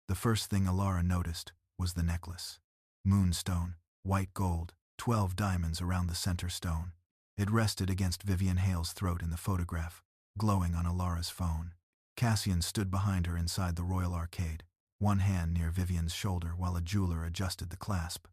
The first thing Elara noticed was the necklace. Moonstone, white gold, 12 diamonds around the center stone. It rested against Vivienne Hale's throat in the photograph, glowing on Elara's phone. Cassian stood behind her inside the Royal Arcade, one hand near Vivienne's shoulder while a jeweler adjusted the clasp.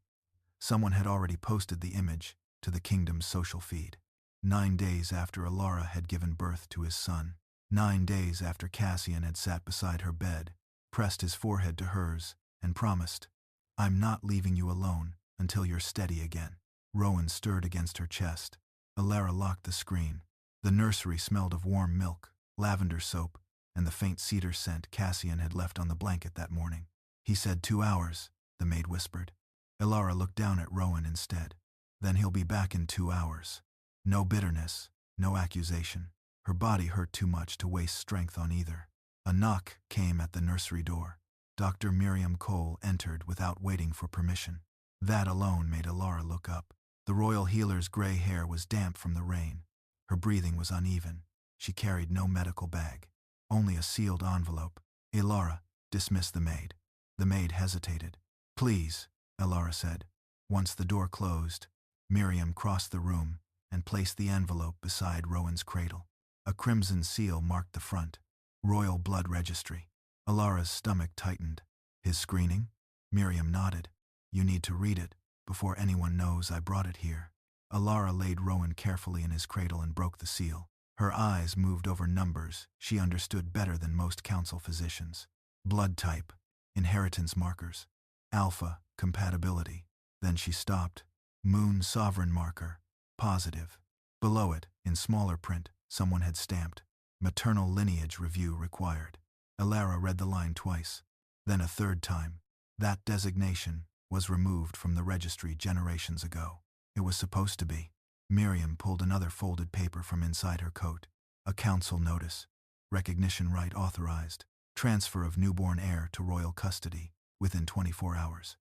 Someone had already posted the image to the kingdom's social feed. 9 days after Elara had given birth to his son. 9 days after Cassian had sat beside her bed, pressed his forehead to hers, and promised, "I'm not leaving you alone until you're steady again." Rowan stirred against her chest. Elara locked the screen. The nursery smelled of warm milk, lavender soap, and the faint cedar scent Cassian had left on the blanket that morning. "He said 2 hours," the maid whispered. Elara looked down at Rowan instead. "Then he'll be back in 2 hours." No bitterness, no accusation. Her body hurt too much to waste strength on either. A knock came at the nursery door. Dr. Miriam Cole entered without waiting for permission. That alone made Elara look up. The royal healer's gray hair was damp from the rain. Her breathing was uneven. She carried no medical bag, only a sealed envelope. "Elara," dismissed the maid. The maid hesitated. "Please," Elara said. Once the door closed, Miriam crossed the room and placed the envelope beside Rowan's cradle. A crimson seal marked the front. Royal Blood Registry. Elara's stomach tightened. "His screening?" Miriam nodded. "You need to read it before anyone knows I brought it here." Elara laid Rowan carefully in his cradle and broke the seal. Her eyes moved over numbers she understood better than most council physicians. Blood type, inheritance markers, alpha, compatibility. Then she stopped. Moon sovereign marker, positive. Below it, in smaller print, someone had stamped, "Maternal lineage review required." Elara read the line twice, then a third time. That designation was removed from the registry generations ago. It was supposed to be. Miriam pulled another folded paper from inside her coat. A council notice. Recognition Rite authorized. Transfer of newborn heir to royal custody within 24 hours.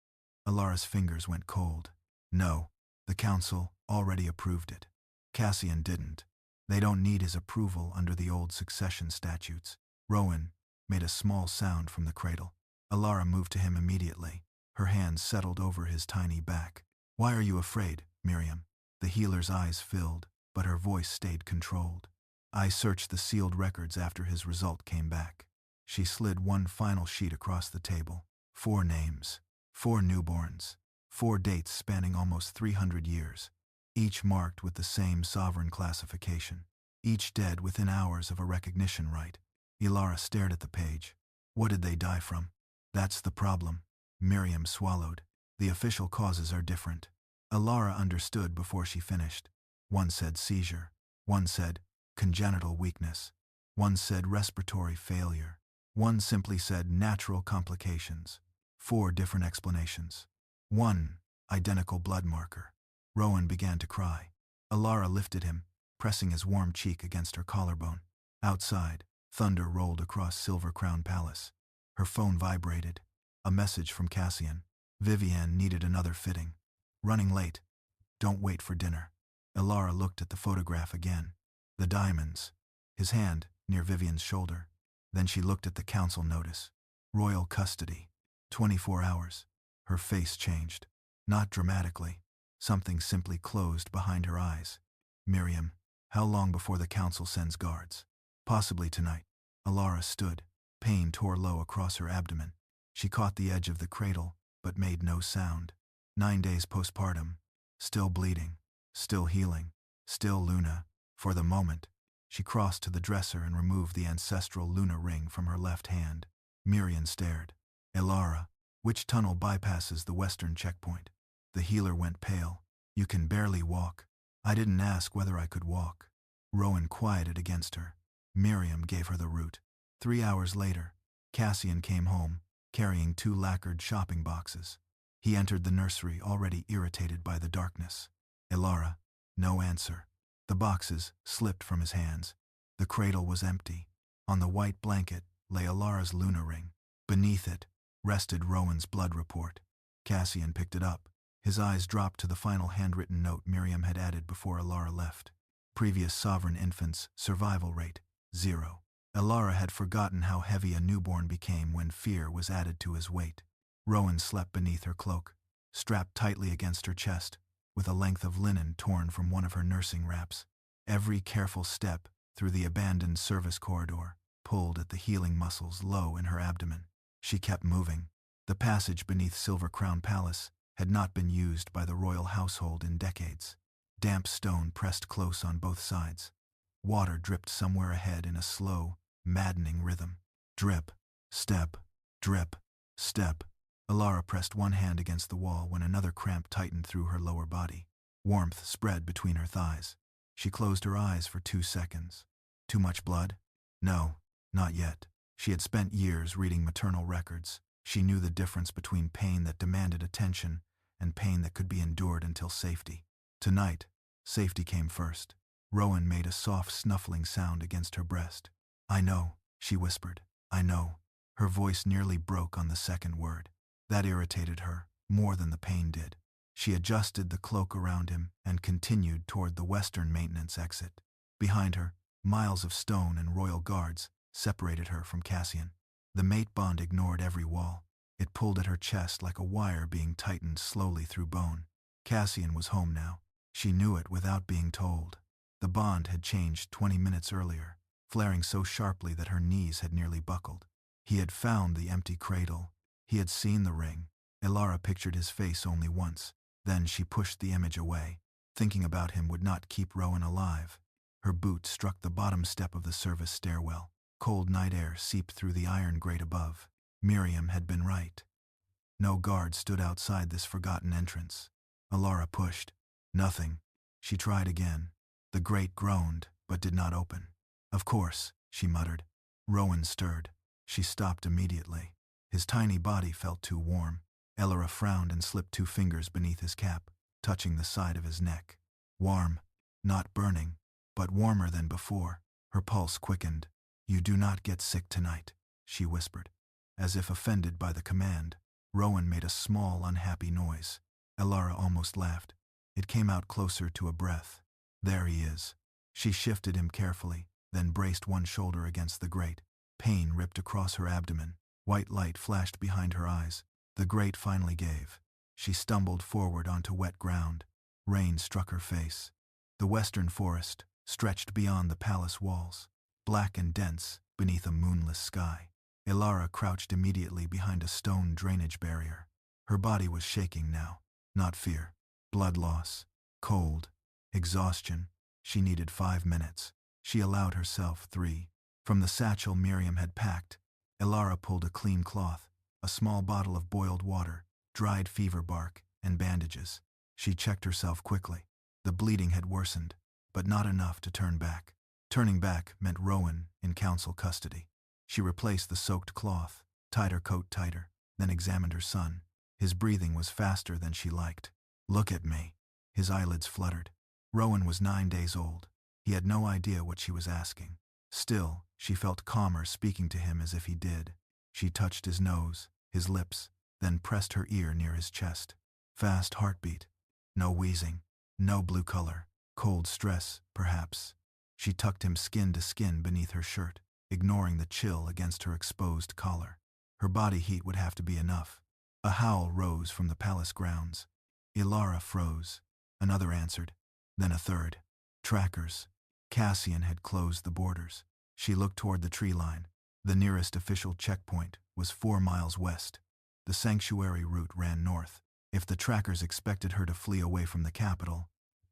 Elara's fingers went cold. No, the council already approved it. Cassian didn't. They don't need his approval under the old succession statutes. Rowan made a small sound from the cradle. Elara moved to him immediately. Her hands settled over his tiny back. "Why are you afraid, Miriam?" The healer's eyes filled, but her voice stayed controlled. "I searched the sealed records after his result came back." She slid one final sheet across the table. 4 names, 4 newborns, 4 dates spanning almost 300 years, each marked with the same sovereign classification, each dead within hours of a recognition rite. Elara stared at the page. What did they die from? "That's the problem." Miriam swallowed. "The official causes are different." Elara understood before she finished. One said seizure. One said congenital weakness. One said respiratory failure. One simply said natural complications. 4 different explanations. 1 identical blood marker. Rowan began to cry. Elara lifted him, pressing his warm cheek against her collarbone. Outside, thunder rolled across Silver Crown Palace. Her phone vibrated. A message from Cassian. Vivienne needed another fitting. "Running late. Don't wait for dinner." Elara looked at the photograph again. The diamonds. His hand near Vivienne's shoulder. Then she looked at the council notice. Royal custody. 24 hours. Her face changed. Not dramatically. Something simply closed behind her eyes. "Miriam, how long before the council sends guards?" "Possibly tonight." Elara stood. Pain tore low across her abdomen. She caught the edge of the cradle, but made no sound. 9 days postpartum. Still bleeding. Still healing. Still Luna. For the moment. She crossed to the dresser and removed the ancestral Luna ring from her left hand. Miriam stared. "Elara, which tunnel bypasses the western checkpoint?" The healer went pale. "You can barely walk." "I didn't ask whether I could walk." Rowan quieted against her. Miriam gave her the route. 3 hours later, Cassian came home, carrying 2 lacquered shopping boxes. He entered the nursery already irritated by the darkness. Elara, no answer. The boxes slipped from his hands. The cradle was empty. On the white blanket lay Elara's Luna ring. Beneath it rested Rowan's blood report. Cassian picked it up. His eyes dropped to the final handwritten note Miriam had added before Elara left. Previous sovereign infant's survival rate, 0. Elara had forgotten how heavy a newborn became when fear was added to his weight. Rowan slept beneath her cloak, strapped tightly against her chest, with a length of linen torn from one of her nursing wraps. Every careful step through the abandoned service corridor pulled at the healing muscles low in her abdomen. She kept moving. The passage beneath Silver Crown Palace had not been used by the royal household in decades. Damp stone pressed close on both sides. Water dripped somewhere ahead in a slow, maddening rhythm. Drip, step, drip, step. Elara pressed one hand against the wall when another cramp tightened through her lower body. Warmth spread between her thighs. She closed her eyes for 2 seconds. Too much blood? No, not yet. She had spent years reading maternal records. She knew the difference between pain that demanded attention and pain that could be endured until safety. Tonight, safety came first. Rowan made a soft snuffling sound against her breast. "I know," she whispered. "I know." Her voice nearly broke on the second word. That irritated her, more than the pain did. She adjusted the cloak around him and continued toward the western maintenance exit. Behind her, miles of stone and royal guards separated her from Cassian. The mate bond ignored every wall. It pulled at her chest like a wire being tightened slowly through bone. Cassian was home now. She knew it without being told. The bond had changed 20 minutes earlier, flaring so sharply that her knees had nearly buckled. He had found the empty cradle. He had seen the ring. Elara pictured his face only once. Then she pushed the image away. Thinking about him would not keep Rowan alive. Her boot struck the bottom step of the service stairwell. Cold night air seeped through the iron grate above. Miriam had been right. No guard stood outside this forgotten entrance. Elara pushed. Nothing. She tried again. The grate groaned, but did not open. "Of course," she muttered. Rowan stirred. She stopped immediately. His tiny body felt too warm. Elara frowned and slipped 2 fingers beneath his cap, touching the side of his neck. Warm. Not burning, but warmer than before. Her pulse quickened. "You do not get sick tonight," she whispered. As if offended by the command, Rowan made a small, unhappy noise. Elara almost laughed. It came out closer to a breath. "There he is." She shifted him carefully, then braced one shoulder against the grate. Pain ripped across her abdomen. White light flashed behind her eyes. The grate finally gave. She stumbled forward onto wet ground. Rain struck her face. The western forest stretched beyond the palace walls, black and dense beneath a moonless sky. Elara crouched immediately behind a stone drainage barrier. Her body was shaking now. Not fear. Blood loss. Cold. Exhaustion. She needed 5 minutes. She allowed herself 3. From the satchel Miriam had packed, Elara pulled a clean cloth, a small bottle of boiled water, dried fever bark, and bandages. She checked herself quickly. The bleeding had worsened, but not enough to turn back. Turning back meant Rowan in council custody. She replaced the soaked cloth, tied her coat tighter, then examined her son. His breathing was faster than she liked. "Look at me." His eyelids fluttered. Rowan was 9 days old. He had no idea what she was asking. Still, she felt calmer speaking to him as if he did. She touched his nose, his lips, then pressed her ear near his chest. Fast heartbeat. No wheezing. No blue color. Cold stress, perhaps. She tucked him skin to skin beneath her shirt, ignoring the chill against her exposed collar. Her body heat would have to be enough. A howl rose from the palace grounds. Elara froze. Another answered. Then a third. Trackers. Cassian had closed the borders. She looked toward the tree line. The nearest official checkpoint was 4 miles west. The sanctuary route ran north. If the trackers expected her to flee away from the capital,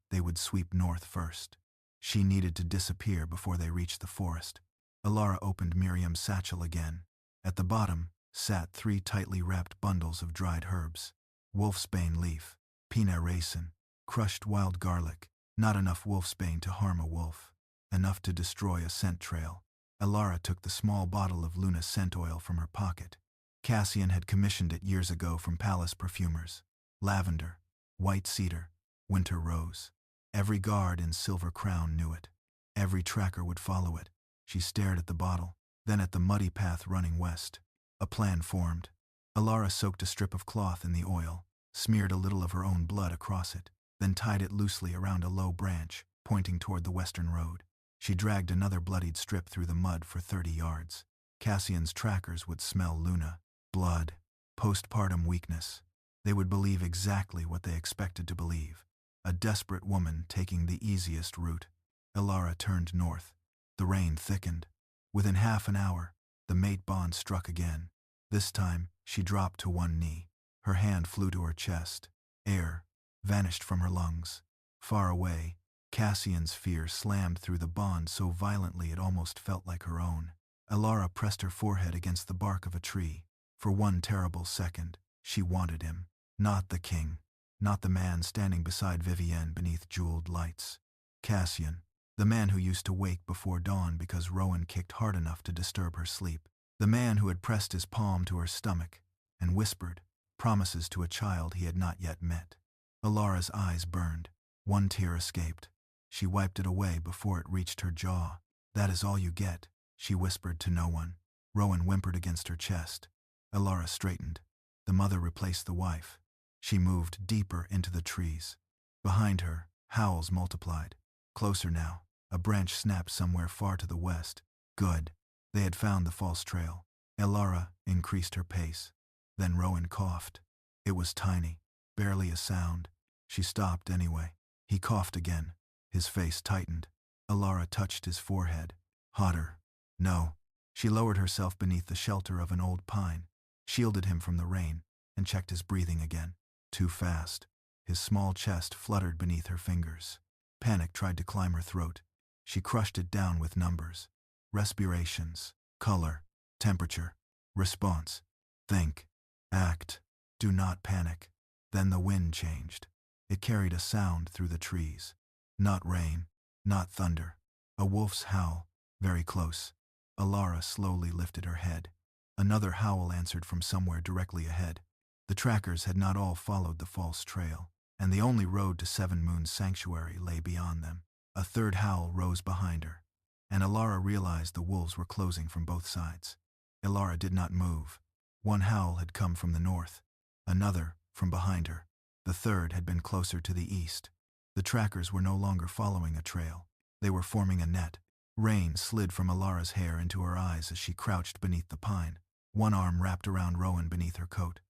they would sweep north first. She needed to disappear before they reached the forest. Elara opened Miriam's satchel again. At the bottom sat 3 tightly wrapped bundles of dried herbs. Wolfsbane leaf, pina raisin, crushed wild garlic. Not enough wolfsbane to harm a wolf. Enough to destroy a scent trail. Elara took the small bottle of Luna scent oil from her pocket. Cassian had commissioned it years ago from palace perfumers. Lavender, white cedar, winter rose. Every guard in Silver Crown knew it. Every tracker would follow it. She stared at the bottle, then at the muddy path running west. A plan formed. Elara soaked a strip of cloth in the oil, smeared a little of her own blood across it, then tied it loosely around a low branch, pointing toward the western road. She dragged another bloodied strip through the mud for 30 yards. Cassian's trackers would smell Luna. Blood. Postpartum weakness. They would believe exactly what they expected to believe. A desperate woman taking the easiest route. Elara turned north. The rain thickened. Within half an hour, the mate bond struck again. This time, she dropped to one knee. Her hand flew to her chest. Air vanished from her lungs. Far away, Cassian's fear slammed through the bond so violently it almost felt like her own. Elara pressed her forehead against the bark of a tree. For one terrible second, she wanted him. Not the king. Not the man standing beside Vivienne beneath jeweled lights. Cassian, the man who used to wake before dawn because Rowan kicked hard enough to disturb her sleep. The man who had pressed his palm to her stomach and whispered promises to a child he had not yet met. Elara's eyes burned. One tear escaped. She wiped it away before it reached her jaw. "That is all you get," she whispered to no one. Rowan whimpered against her chest. Elara straightened. The mother replaced the wife. She moved deeper into the trees. Behind her, howls multiplied. Closer now, a branch snapped somewhere far to the west. Good. They had found the false trail. Elara increased her pace. Then Rowan coughed. It was tiny, barely a sound. She stopped anyway. He coughed again. His face tightened. Elara touched his forehead. Hotter. No. She lowered herself beneath the shelter of an old pine, shielded him from the rain, and checked his breathing again. Too fast. His small chest fluttered beneath her fingers. Panic tried to climb her throat. She crushed it down with numbers. Respirations. Color. Temperature. Response. Think. Act. Do not panic. Then the wind changed. It carried a sound through the trees. Not rain. Not thunder. A wolf's howl. Very close. Elara slowly lifted her head. Another howl answered from somewhere directly ahead. The trackers had not all followed the false trail, and the only road to Seven Moons Sanctuary lay beyond them. A third howl rose behind her, and Elara realized the wolves were closing from both sides. Elara did not move. One howl had come from the north, another from behind her. The third had been closer to the east. The trackers were no longer following a trail. They were forming a net. Rain slid from Elara's hair into her eyes as she crouched beneath the pine. One arm wrapped around Rowan beneath her coat.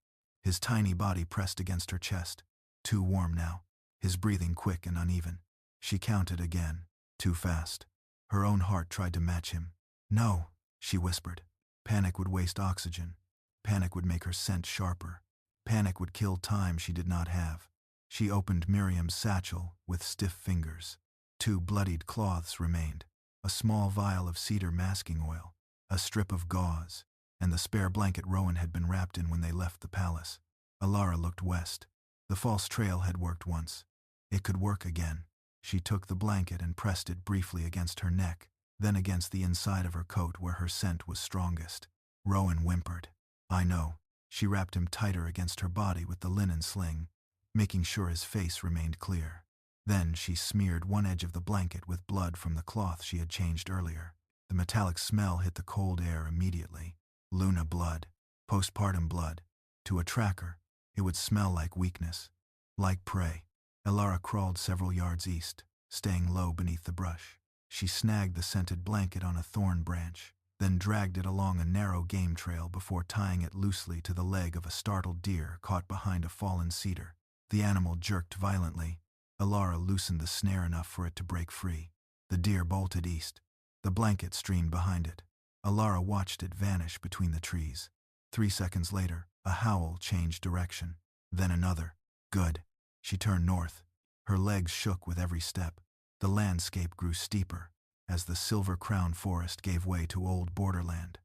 His tiny body pressed against her chest. Too warm now. His breathing quick and uneven. She counted again. Too fast. Her own heart tried to match him. No, she whispered. Panic would waste oxygen. Panic would make her scent sharper. Panic would kill time she did not have. She opened Miriam's satchel with stiff fingers. 2 bloodied cloths remained. A small vial of cedar masking oil, a strip of gauze, and the spare blanket Rowan had been wrapped in when they left the palace. Elara looked west. The false trail had worked once. It could work again. She took the blanket and pressed it briefly against her neck, then against the inside of her coat where her scent was strongest. Rowan whimpered. I know. She wrapped him tighter against her body with the linen sling, making sure his face remained clear. Then she smeared one edge of the blanket with blood from the cloth she had changed earlier. The metallic smell hit the cold air immediately. Luna blood. Postpartum blood. To a tracker, it would smell like weakness. Like prey. Elara crawled several yards east, staying low beneath the brush. She snagged the scented blanket on a thorn branch, then dragged it along a narrow game trail before tying it loosely to the leg of a startled deer caught behind a fallen cedar. The animal jerked violently. Elara loosened the snare enough for it to break free. The deer bolted east. The blanket streamed behind it. Elara watched it vanish between the trees. 3 seconds later, a howl changed direction. Then another. Good. She turned north. Her legs shook with every step. The landscape grew steeper, as the silver-crowned forest gave way to old borderland.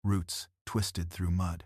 Roots twisted through mud.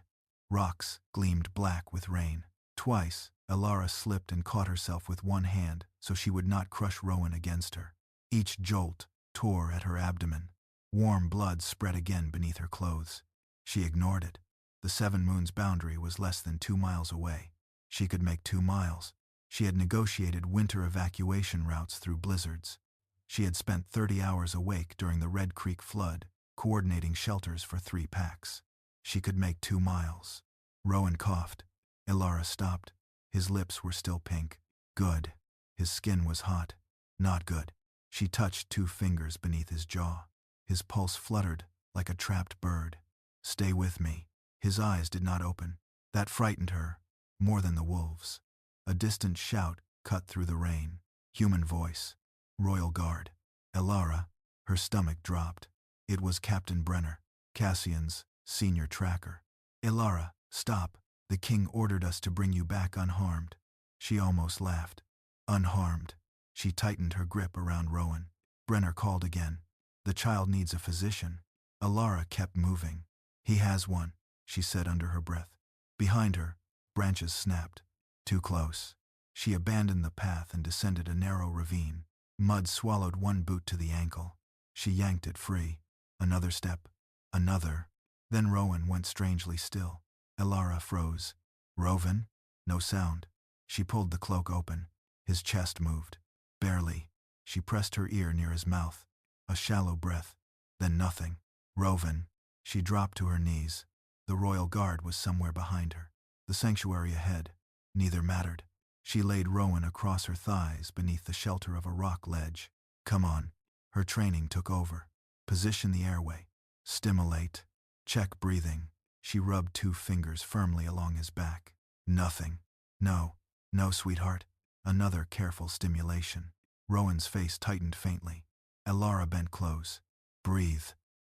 Rocks gleamed black with rain. Twice, Elara slipped and caught herself with one hand so she would not crush Rowan against her. Each jolt tore at her abdomen. Warm blood spread again beneath her clothes. She ignored it. The Seven Moons boundary was less than 2 miles away. She could make 2 miles. She had negotiated winter evacuation routes through blizzards. She had spent 30 hours awake during the Red Creek flood, coordinating shelters for 3 packs. She could make 2 miles. Rowan coughed. Elara stopped. His lips were still pink. Good. His skin was hot. Not good. She touched 2 fingers beneath his jaw. His pulse fluttered like a trapped bird. Stay with me. His eyes did not open. That frightened her, more than the wolves. A distant shout cut through the rain. Human voice. Royal Guard. Elara. Her stomach dropped. It was Captain Brenner, Cassian's senior tracker. Elara, stop. The king ordered us to bring you back unharmed. She almost laughed. Unharmed. She tightened her grip around Rowan. Brenner called again. The child needs a physician. Elara kept moving. He has one, she said under her breath. Behind her, branches snapped. Too close. She abandoned the path and descended a narrow ravine. Mud swallowed one boot to the ankle. She yanked it free. Another step. Another. Then Rowan went strangely still. Elara froze. Rowan? No sound. She pulled the cloak open. His chest moved. Barely. She pressed her ear near his mouth. A shallow breath. Then nothing. Rowan. She dropped to her knees. The royal guard was somewhere behind her. The sanctuary ahead. Neither mattered. She laid Rowan across her thighs beneath the shelter of a rock ledge. Come on. Her training took over. Position the airway. Stimulate. Check breathing. She rubbed 2 fingers firmly along his back. Nothing. No. No, sweetheart. Another careful stimulation. Rowan's face tightened faintly. Elara bent close. Breathe.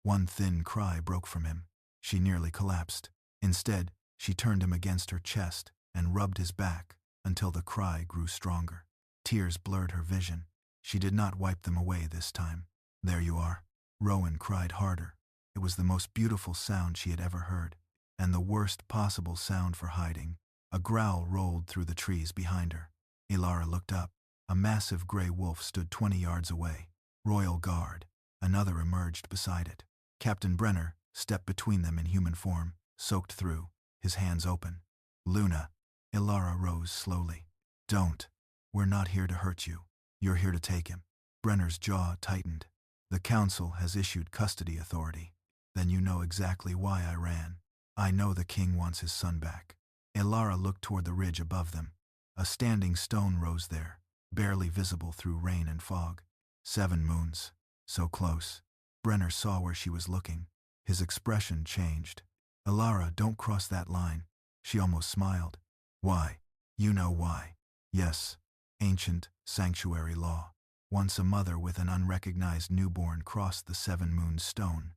One thin cry broke from him. She nearly collapsed. Instead, she turned him against her chest and rubbed his back until the cry grew stronger. Tears blurred her vision. She did not wipe them away this time. There you are. Rowan cried harder. It was the most beautiful sound she had ever heard, and the worst possible sound for hiding. A growl rolled through the trees behind her. Elara looked up. A massive gray wolf stood 20 yards away. Royal Guard. Another emerged beside it. Captain Brenner stepped between them in human form, soaked through, his hands open. Luna. Elara rose slowly. Don't. We're not here to hurt you. You're here to take him. Brenner's jaw tightened. The council has issued custody authority. Then you know exactly why I ran. I know the king wants his son back. Elara looked toward the ridge above them. A standing stone rose there, barely visible through rain and fog. 7 moons. So close. Brenner saw where she was looking. His expression changed. Elara, don't cross that line. She almost smiled. Why? You know why. Yes. Ancient sanctuary law. Once a mother with an unrecognized newborn crossed the 7-moon stone,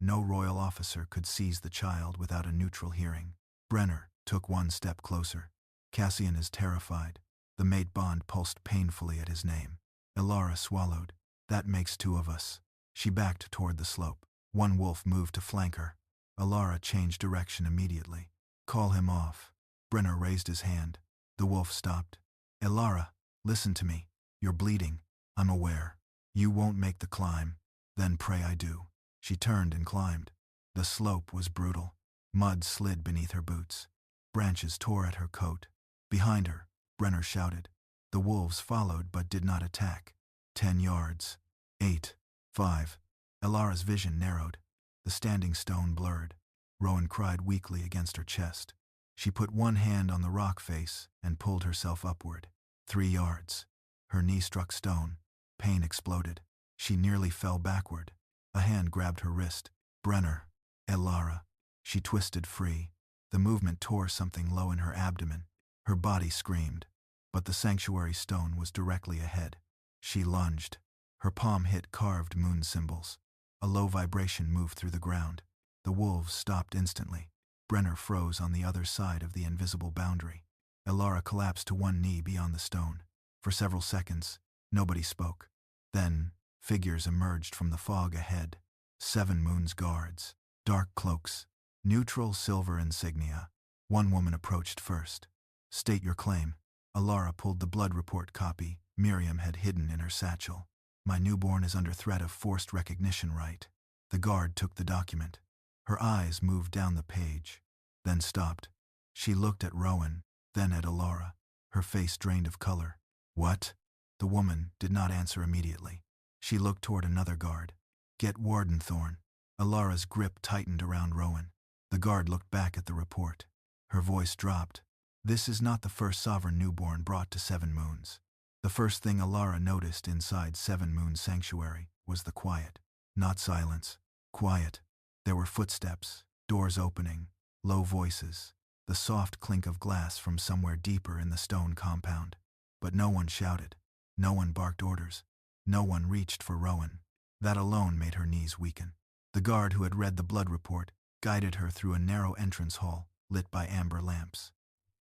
no royal officer could seize the child without a neutral hearing. Brenner took 1 step closer. Cassian is terrified. The mate bond pulsed painfully at his name. Elara swallowed. That makes 2 of us. She backed toward the slope. 1 wolf moved to flank her. Elara changed direction immediately. Call him off. Brenner raised his hand. The wolf stopped. Elara, listen to me. You're bleeding. I'm aware. You won't make the climb. Then pray I do. She turned and climbed. The slope was brutal. Mud slid beneath her boots. Branches tore at her coat. Behind her, Brenner shouted. The wolves followed but did not attack. 10 yards. 8. 5. Elara's vision narrowed. The standing stone blurred. Rowan cried weakly against her chest. She put 1 hand on the rock face and pulled herself upward. 3 yards. Her knee struck stone. Pain exploded. She nearly fell backward. A hand grabbed her wrist. Brenner. Elara. She twisted free. The movement tore something low in her abdomen. Her body screamed. But the sanctuary stone was directly ahead. She lunged. Her palm hit carved moon symbols. A low vibration moved through the ground. The wolves stopped instantly. Brenner froze on the other side of the invisible boundary. Elara collapsed to 1 knee beyond the stone. For several seconds, nobody spoke. Then, figures emerged from the fog ahead. 7 moons guards. Dark cloaks. Neutral silver insignia. 1 woman approached first. State your claim. Elara pulled the blood report copy Miriam had hidden in her satchel. My newborn is under threat of forced recognition rite. The guard took the document. Her eyes moved down the page, then stopped. She looked at Rowan, then at Elara. Her face drained of color. What? The woman did not answer immediately. She looked toward another guard. Get Wardenthorn. Elara's grip tightened around Rowan. The guard looked back at the report. Her voice dropped. This is not the first sovereign newborn brought to 7 moons. The first thing Elara noticed inside Seven Moon Sanctuary was the quiet. Not silence. Quiet. There were footsteps, doors opening, low voices, the soft clink of glass from somewhere deeper in the stone compound. But no one shouted. No one barked orders. No one reached for Rowan. That alone made her knees weaken. The guard who had read the blood report guided her through a narrow entrance hall lit by amber lamps.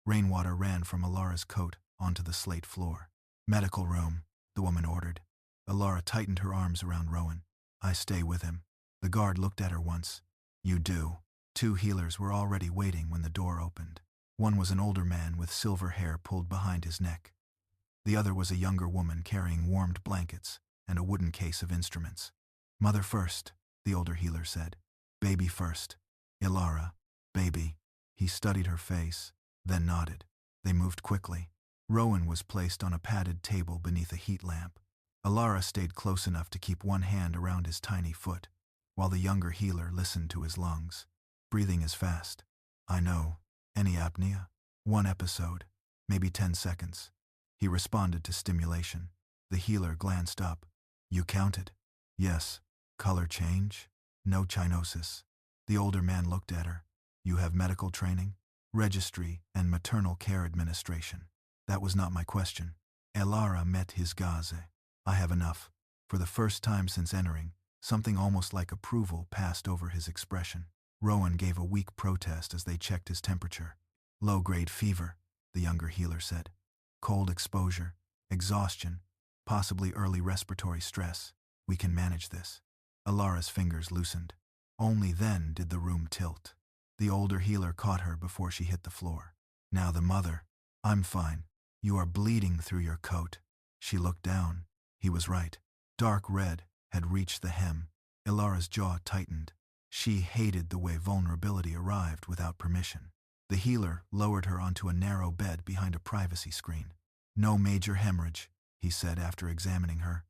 Rainwater ran from Elara's coat onto the slate floor. Medical room, the woman ordered. Elara tightened her arms around Rowan. I stay with him. The guard looked at her once. You do. Two healers were already waiting when the door opened. One was an older man with silver hair pulled behind his neck. The other was a younger woman carrying warmed blankets and a wooden case of instruments. Mother first, the older healer said. Baby first. Elara, baby. He studied her face, then nodded. They moved quickly. Rowan was placed on a padded table beneath a heat lamp. Elara stayed close enough to keep one hand around his tiny foot, while the younger healer listened to his lungs. Breathing is fast. I know. Any apnea? 1 episode. Maybe 10 seconds. He responded to stimulation. The healer glanced up. You counted? Yes. Color change? No cyanosis. The older man looked at her. You have medical training? Registry and maternal care administration. That was not my question. Elara met his gaze. I have enough. For the first time since entering, something almost like approval passed over his expression. Rowan gave a weak protest as they checked his temperature. Low-grade fever, the younger healer said. Cold exposure, exhaustion, possibly early respiratory stress. We can manage this. Elara's fingers loosened. Only then did the room tilt. The older healer caught her before she hit the floor. Now the mother. I'm fine. You are bleeding through your coat. She looked down. He was right. Dark red had reached the hem. Elara's jaw tightened. She hated the way vulnerability arrived without permission. The healer lowered her onto a narrow bed behind a privacy screen. No major hemorrhage, he said after examining her.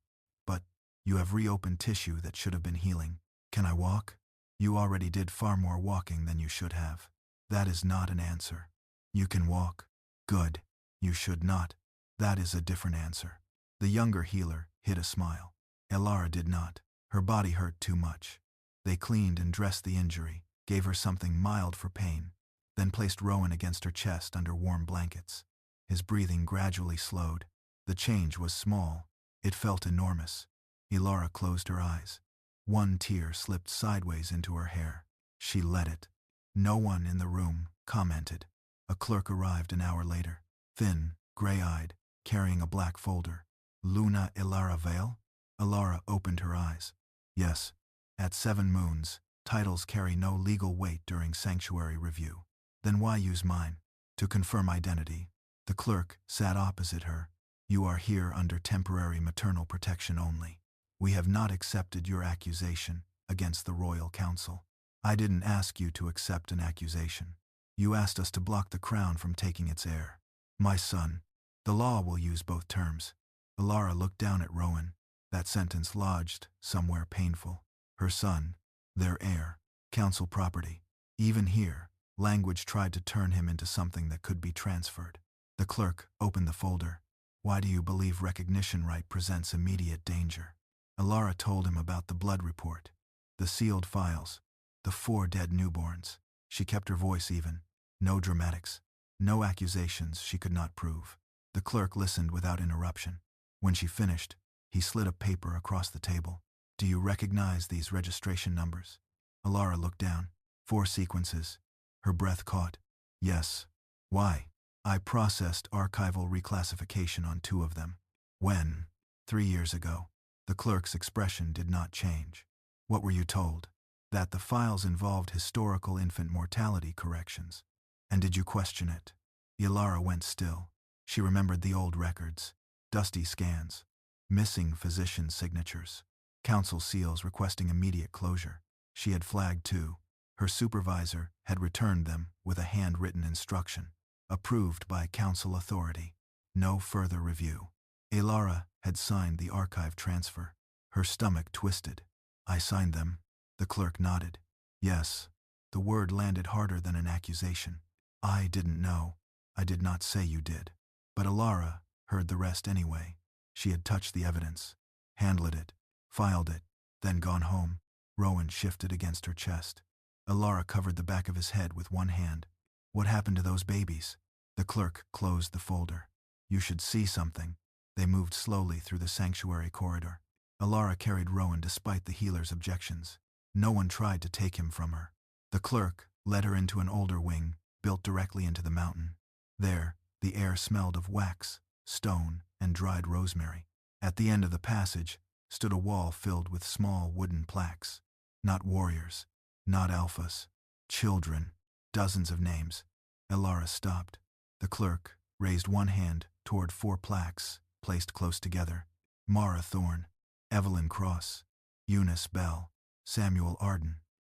But you have reopened tissue that should have been healing. Can I walk? You already did far more walking than you should have. That is not an answer. You can walk. Good. You should not. That is a different answer. The younger healer hid a smile. Elara did not. Her body hurt too much. They cleaned and dressed the injury, gave her something mild for pain, then placed Rowan against her chest under warm blankets. His breathing gradually slowed. The change was small. It felt enormous. Elara closed her eyes. One tear slipped sideways into her hair. She let it. No one in the room commented. A clerk arrived an hour later, thin, gray-eyed, carrying a black folder. Luna Elara Vale? Elara opened her eyes. Yes. At 7 Moons, titles carry no legal weight during sanctuary review. Then why use mine? To confirm identity. The clerk sat opposite her. You are here under temporary maternal protection only. We have not accepted your accusation against the Royal Council. I didn't ask you to accept an accusation. You asked us to block the crown from taking its heir. My son. The law will use both terms. Elara looked down at Rowan. That sentence lodged somewhere painful. Her son, their heir, council property. Even here, language tried to turn him into something that could be transferred. The clerk opened the folder. Why do you believe Recognition Rite presents immediate danger? Elara told him about the blood report, the sealed files, the 4 dead newborns. She kept her voice even. No dramatics. No accusations she could not prove. The clerk listened without interruption. When she finished, he slid a paper across the table. Do you recognize these registration numbers? Elara looked down. 4 sequences. Her breath caught. Yes. Why? I processed archival reclassification on 2 of them. When? 3 years ago. The clerk's expression did not change. What were you told? That the files involved historical infant mortality corrections. And did you question it? Elara went still. She remembered the old records. Dusty scans. Missing physician signatures. Council seals requesting immediate closure. She had flagged too. Her supervisor had returned them with a handwritten instruction. Approved by council authority. No further review. Elara had signed the archive transfer. Her stomach twisted. I signed them. The clerk nodded. Yes. The word landed harder than an accusation. I didn't know. I did not say you did. But Elara, heard the rest anyway. She had touched the evidence, handled it, filed it, then gone home. Rowan shifted against her chest. Elara covered the back of his head with one hand. What happened to those babies? The clerk closed the folder. You should see something. They moved slowly through the sanctuary corridor. Elara carried Rowan despite the healer's objections. No one tried to take him from her. The clerk led her into an older wing, built directly into the mountain. There, the air smelled of wax, stone, and dried rosemary. At the end of the passage stood a wall filled with small wooden plaques. Not warriors, not alphas, children, dozens of names. Elara stopped. The clerk raised one hand toward 4 plaques, placed close together. Mara Thorne, Evelyn Cross, Eunice Bell, Samuel Arden.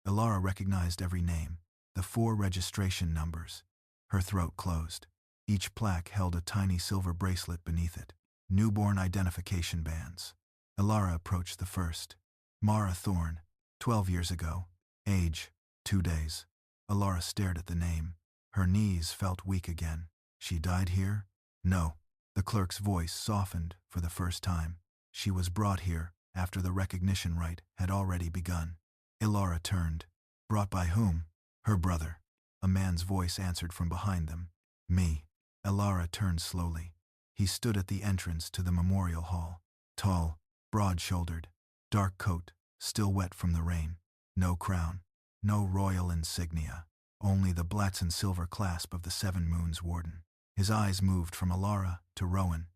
Elara recognized every name, the 4 registration numbers. Her throat closed. Each plaque held a tiny silver bracelet beneath it. Newborn identification bands. Elara approached the first. Mara Thorne, 12 years ago. Age, 2 days. Elara stared at the name. Her knees felt weak again. She died here? No. The clerk's voice softened for the first time. She was brought here after the recognition rite had already begun. Elara turned. Brought by whom? Her brother. A man's voice answered from behind them. Me. Elara turned slowly. He stood at the entrance to the memorial hall. Tall, broad-shouldered, dark coat, still wet from the rain. No crown, no royal insignia, only the Blatson silver clasp of the 7 Moons Warden. His eyes moved from Elara to Rowan,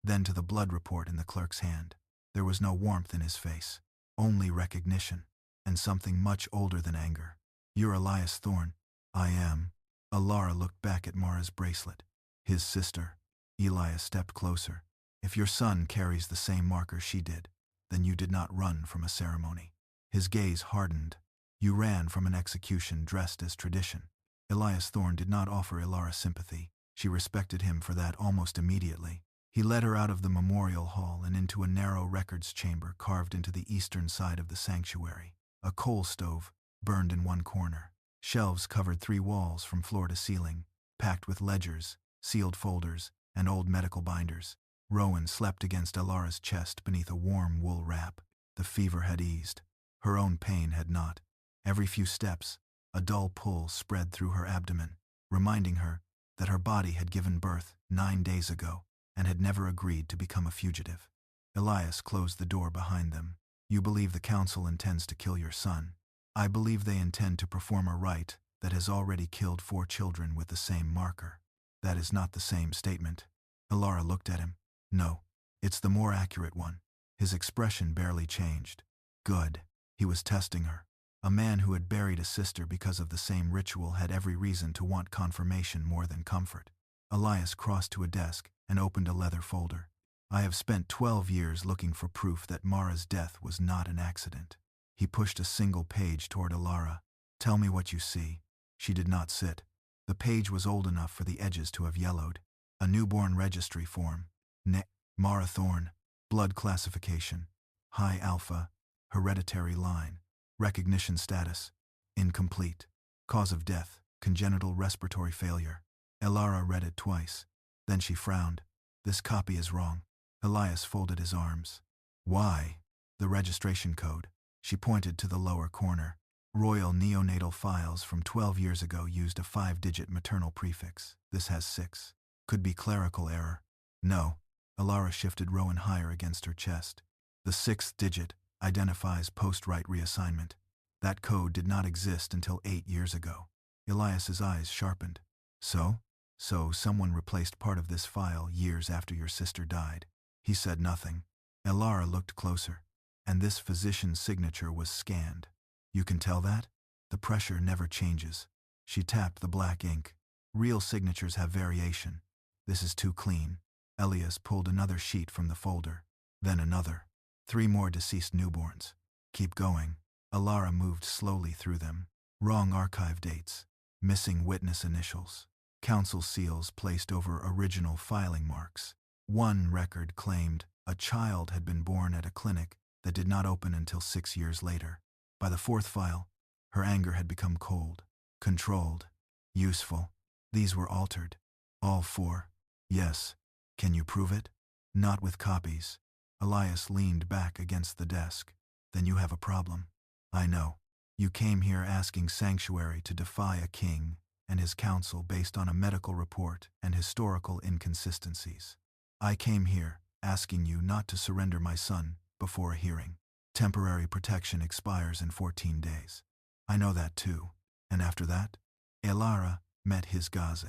then to the blood report in the clerk's hand. There was no warmth in his face, only recognition, and something much older than anger. You're Elias Thorne. I am. Elara looked back at Mara's bracelet. His sister. Elias stepped closer. If your son carries the same marker she did, then you did not run from a ceremony. His gaze hardened. You ran from an execution dressed as tradition. Elias Thorne did not offer Elara sympathy. She respected him for that almost immediately. He led her out of the memorial hall and into a narrow records chamber carved into the eastern side of the sanctuary. A coal stove burned in one corner. Shelves covered 3 walls from floor to ceiling, packed with ledgers, sealed folders, and old medical binders. Rowan slept against Elara's chest beneath a warm wool wrap. The fever had eased. Her own pain had not. Every few steps, a dull pull spread through her abdomen, reminding her that her body had given birth 9 days ago and had never agreed to become a fugitive. Elias closed the door behind them. You believe the council intends to kill your son. I believe they intend to perform a rite that has already killed 4 children with the same marker. That is not the same statement. Elara looked at him. No, it's the more accurate one. His expression barely changed. Good. He was testing her. A man who had buried a sister because of the same ritual had every reason to want confirmation more than comfort. Elias crossed to a desk and opened a leather folder. I have spent 12 years looking for proof that Mara's death was not an accident. He pushed a single page toward Elara. Tell me what you see. She did not sit. The page was old enough for the edges to have yellowed. A newborn registry form. Mara Thorne. Blood classification. High alpha. Hereditary line. Recognition status. Incomplete. Cause of death. Congenital respiratory failure. Elara read it twice. Then she frowned. This copy is wrong. Elias folded his arms. Why? The registration code. She pointed to the lower corner. Royal neonatal files from 12 years ago used a 5-digit maternal prefix. This has 6. Could be clerical error. No. Elara shifted Rowan higher against her chest. The 6th digit identifies post-rite reassignment. That code did not exist until 8 years ago. Elias's eyes sharpened. So someone replaced part of this file years after your sister died. He said nothing. Elara looked closer, and this physician's signature was scanned. You can tell that? The pressure never changes. She tapped the black ink. Real signatures have variation. This is too clean. Elias pulled another sheet from the folder. Then another. 3 more deceased newborns. Keep going. Elara moved slowly through them. Wrong archive dates. Missing witness initials. Council seals placed over original filing marks. One record claimed a child had been born at a clinic that did not open until 6 years later. By the 4th file, her anger had become cold, controlled, useful. These were altered. All 4. Yes. Can you prove it? Not with copies. Elias leaned back against the desk. Then you have a problem. I know. You came here asking sanctuary to defy a king and his council based on a medical report and historical inconsistencies. I came here asking you not to surrender my son before a hearing. Temporary protection expires in 14 days. I know that too. And after that? Elara met his gaze.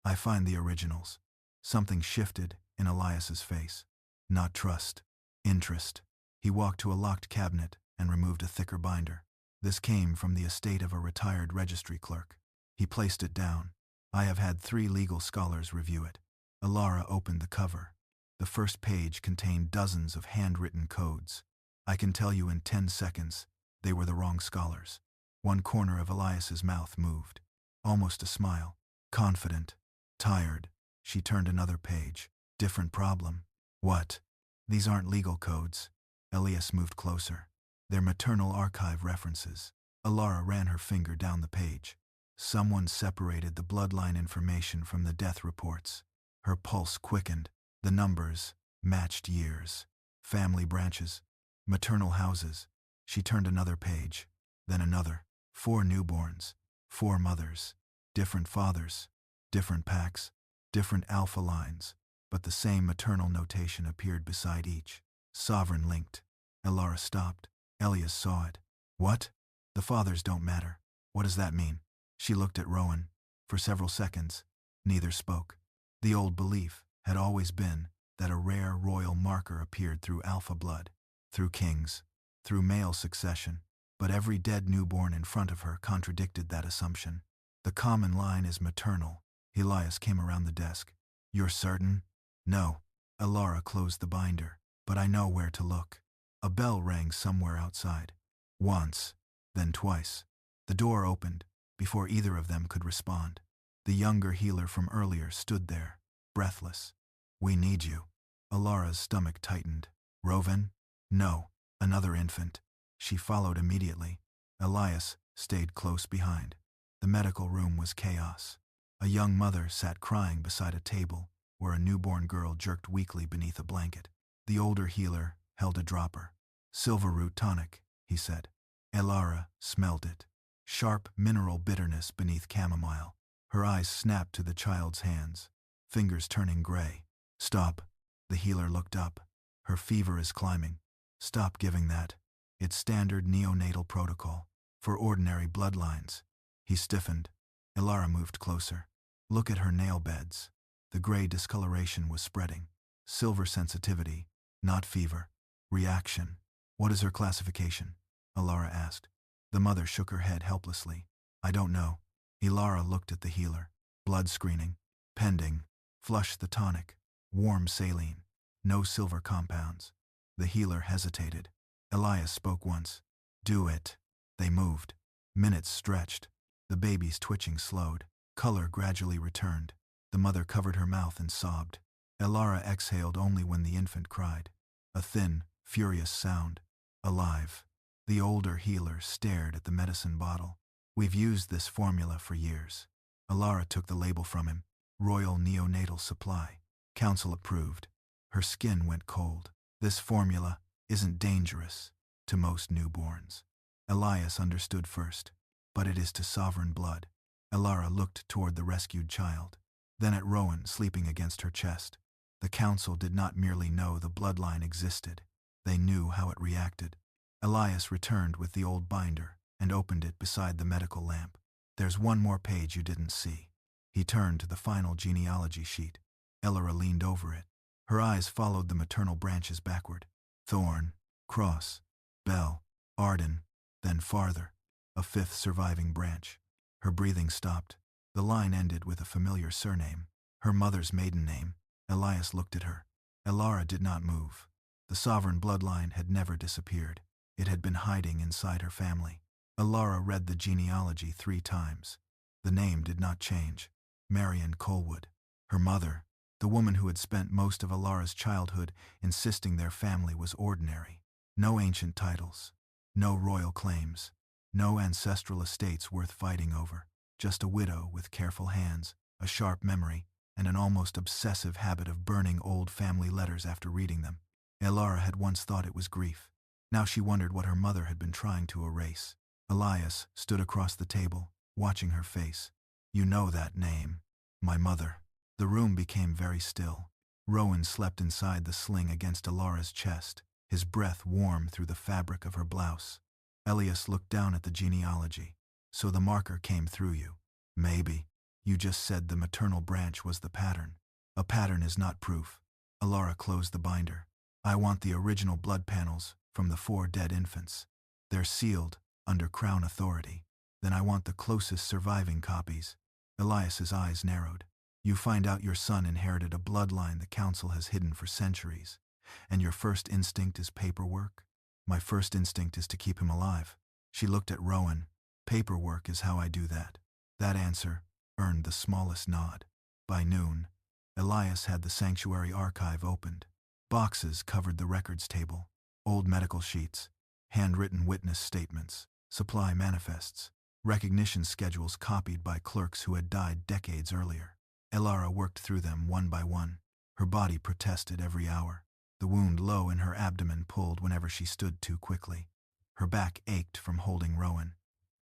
I find the originals. Something shifted in Elias's face. Not trust. Interest. He walked to a locked cabinet and removed a thicker binder. This came from the estate of a retired registry clerk. He placed it down. I have had 3 legal scholars review it. Elara opened the cover. The first page contained dozens of handwritten codes. I can tell you in 10 seconds, they were the wrong scholars. One corner of Elias's mouth moved. Almost a smile. Confident. Tired. She turned another page. Different problem. What? These aren't legal codes. Elias moved closer. They're maternal archive references. Elara ran her finger down the page. Someone separated the bloodline information from the death reports. Her pulse quickened. The numbers matched years. Family branches. Maternal houses. She turned another page. Then another. 4 newborns. 4 mothers. Different fathers. Different packs. Different alpha lines. But the same maternal notation appeared beside each. Sovereign linked. Elara stopped. Elias saw it. What? The fathers don't matter. What does that mean? She looked at Rowan. For several seconds, neither spoke. The old belief had always been that a rare royal marker appeared through alpha blood, through kings, through male succession, but every dead newborn in front of her contradicted that assumption. The common line is maternal. Elias came around the desk. You're certain? No. Elara closed the binder. But I know where to look. A bell rang somewhere outside. Once, then twice. The door opened, before either of them could respond. The younger healer from earlier stood there, breathless. We need you. Elara's stomach tightened. Rowan? No, another infant. She followed immediately. Elias stayed close behind. The medical room was chaos. A young mother sat crying beside a table where a newborn girl jerked weakly beneath a blanket. The older healer held a dropper. Silver root tonic, he said. Elara smelled it. Sharp mineral bitterness beneath chamomile. Her eyes snapped to the child's hands, fingers turning gray. Stop. The healer looked up. Her fever is climbing. Stop giving that. It's standard neonatal protocol. For ordinary bloodlines. He stiffened. Elara moved closer. Look at her nail beds. The gray discoloration was spreading. Silver sensitivity, not fever. Reaction. What is her classification? Elara asked. The mother shook her head helplessly. I don't know. Elara looked at the healer. Blood screening. Pending. Flush the tonic. Warm saline. No silver compounds. The healer hesitated. Elias spoke once. Do it. They moved. Minutes stretched. The baby's twitching slowed. Color gradually returned. The mother covered her mouth and sobbed. Elara exhaled only when the infant cried. A thin, furious sound. Alive. The older healer stared at the medicine bottle. We've used this formula for years. Elara took the label from him. Royal Neonatal Supply. Council approved. Her skin went cold. This formula isn't dangerous to most newborns. Elias understood first, but it is to sovereign blood. Elara looked toward the rescued child, then at Rowan sleeping against her chest. The council did not merely know the bloodline existed. They knew how it reacted. Elias returned with the old binder and opened it beside the medical lamp. There's one more page you didn't see. He turned to the final genealogy sheet. Elara leaned over it. Her eyes followed the maternal branches backward. Thorn, Cross, Bell, Arden, then farther. A 5th surviving branch. Her breathing stopped. The line ended with a familiar surname. Her mother's maiden name. Elias looked at her. Elara did not move. The sovereign bloodline had never disappeared. It had been hiding inside her family. Elara read the genealogy 3 times. The name did not change. Marion Colwood. Her mother, the woman who had spent most of Elara's childhood insisting their family was ordinary. No ancient titles. No royal claims. No ancestral estates worth fighting over. Just a widow with careful hands, a sharp memory, and an almost obsessive habit of burning old family letters after reading them. Elara had once thought it was grief. Now she wondered what her mother had been trying to erase. Elias stood across the table, watching her face. "You know that name. My mother." The room became very still. Rowan slept inside the sling against Elara's chest, his breath warm through the fabric of her blouse. Elias looked down at the genealogy. "So the marker came through you." "Maybe. You just said the maternal branch was the pattern." "A pattern is not proof." Elara closed the binder. "I want the original blood panels from the 4 dead infants. They're sealed, under Crown authority. Then I want the closest surviving copies." Elias's eyes narrowed. "You find out your son inherited a bloodline the council has hidden for centuries, and your first instinct is paperwork?" "My first instinct is to keep him alive." She looked at Rowan. "Paperwork is how I do that." That answer earned the smallest nod. By noon, Elias had the sanctuary archive opened. Boxes covered the records table. Old medical sheets, handwritten witness statements, supply manifests, recognition schedules copied by clerks who had died decades earlier. Elara worked through them one by one. Her body protested every hour. The wound low in her abdomen pulled whenever she stood too quickly. Her back ached from holding Rowan.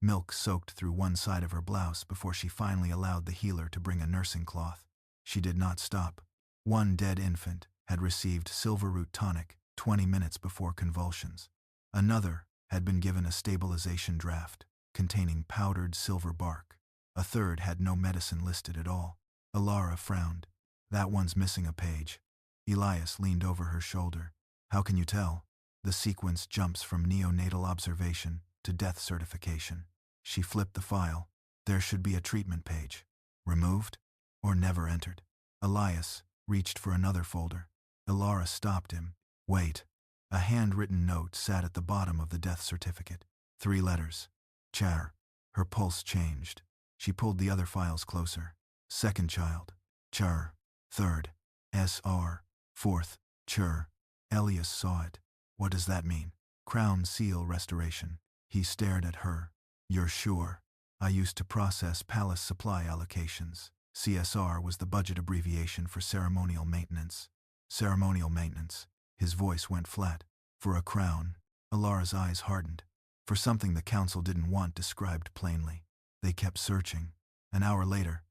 Milk soaked through one side of her blouse before she finally allowed the healer to bring a nursing cloth. She did not stop. One dead infant had received silverroot tonic 20 minutes before convulsions. Another had been given a stabilization draft containing powdered silver bark. A third had no medicine listed at all. Elara frowned. "That one's missing a page." Elias leaned over her shoulder. "How can you tell?" "The sequence jumps from neonatal observation to death certification." She flipped the file. "There should be a treatment page. Removed? Or never entered?" Elias reached for another folder. Elara stopped him. "Wait." A handwritten note sat at the bottom of the death certificate. 3 letters. Char. Her pulse changed. She pulled the other files closer. Second child. Char. Third. SR. Fourth. Chur. Elias saw it. "What does that mean?" "Crown seal restoration." He stared at her. "You're sure?" "I used to process palace supply allocations." CSR was the budget abbreviation for ceremonial maintenance. Ceremonial maintenance. His voice went flat. "For a crown." Elara's eyes hardened. For something the council didn't want described plainly. They kept searching. An hour later,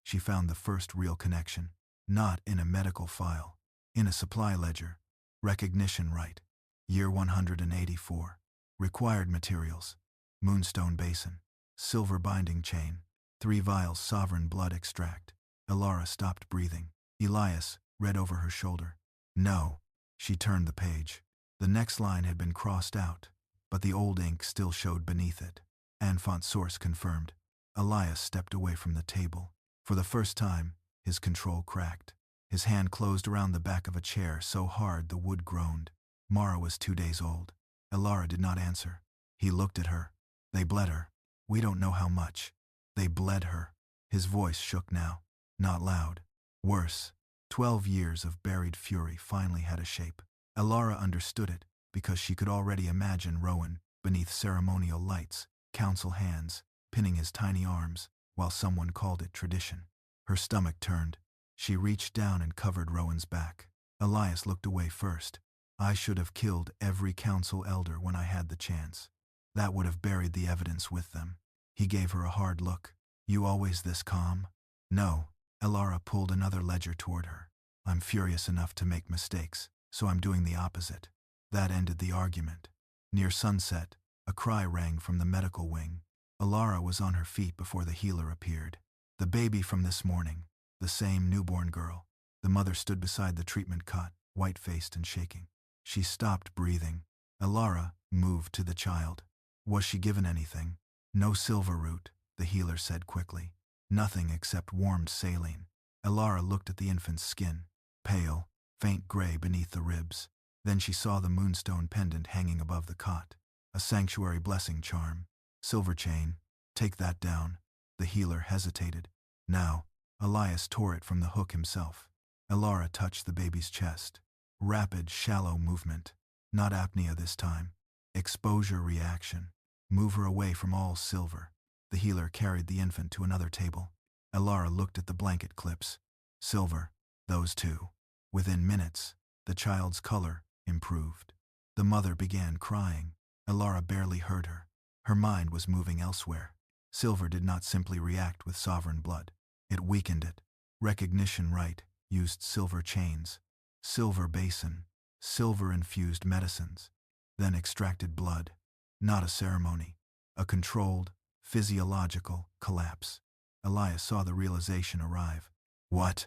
she found the first real connection. Not in a medical file. In a supply ledger. Recognition Rite. Year 184. Required materials. Moonstone basin. Silver binding chain. 3 vials sovereign blood extract. Elara stopped breathing. Elias read over her shoulder. "No." She turned the page. The next line had been crossed out, but the old ink still showed beneath it. Enfant source confirmed. Elias stepped away from the table. For the first time, his control cracked. His hand closed around the back of a chair so hard the wood groaned. Mara was 2 days old. Elara did not answer. He looked at her. "They bled her. We don't know how much. They bled her." His voice shook now. Not loud. Worse. 12 years of buried fury finally had a shape. Elara understood it because she could already imagine Rowan beneath ceremonial lights, council hands, pinning his tiny arms, while someone called it tradition. Her stomach turned. She reached down and covered Rowan's back. Elias looked away first. "I should have killed every council elder when I had the chance. That would have buried the evidence with them." He gave her a hard look. "You always this calm?" "No." Elara pulled another ledger toward her. "I'm furious enough to make mistakes, so I'm doing the opposite." That ended the argument. Near sunset, a cry rang from the medical wing. Elara was on her feet before the healer appeared. "The baby from this morning." The same newborn girl. The mother stood beside the treatment cot, white-faced and shaking. She stopped breathing. Elara moved to the child. "Was she given anything?" "No silver root," the healer said quickly. "Nothing except warmed saline." Elara looked at the infant's skin. Pale, faint gray beneath the ribs. Then she saw the moonstone pendant hanging above the cot. A sanctuary blessing charm. "Silver chain. Take that down." The healer hesitated. "Now." Elias tore it from the hook himself. Elara touched the baby's chest. Rapid, shallow movement. Not apnea this time. Exposure reaction. "Move her away from all silver." The healer carried the infant to another table. Elara looked at the blanket clips. Silver. Those two. Within minutes, the child's color improved. The mother began crying. Elara barely heard her. Her mind was moving elsewhere. Silver did not simply react with sovereign blood. It weakened it. Recognition Rite used silver chains, silver basin, silver-infused medicines, then extracted blood. Not a ceremony. A controlled, physiological collapse. Elias saw the realization arrive. What?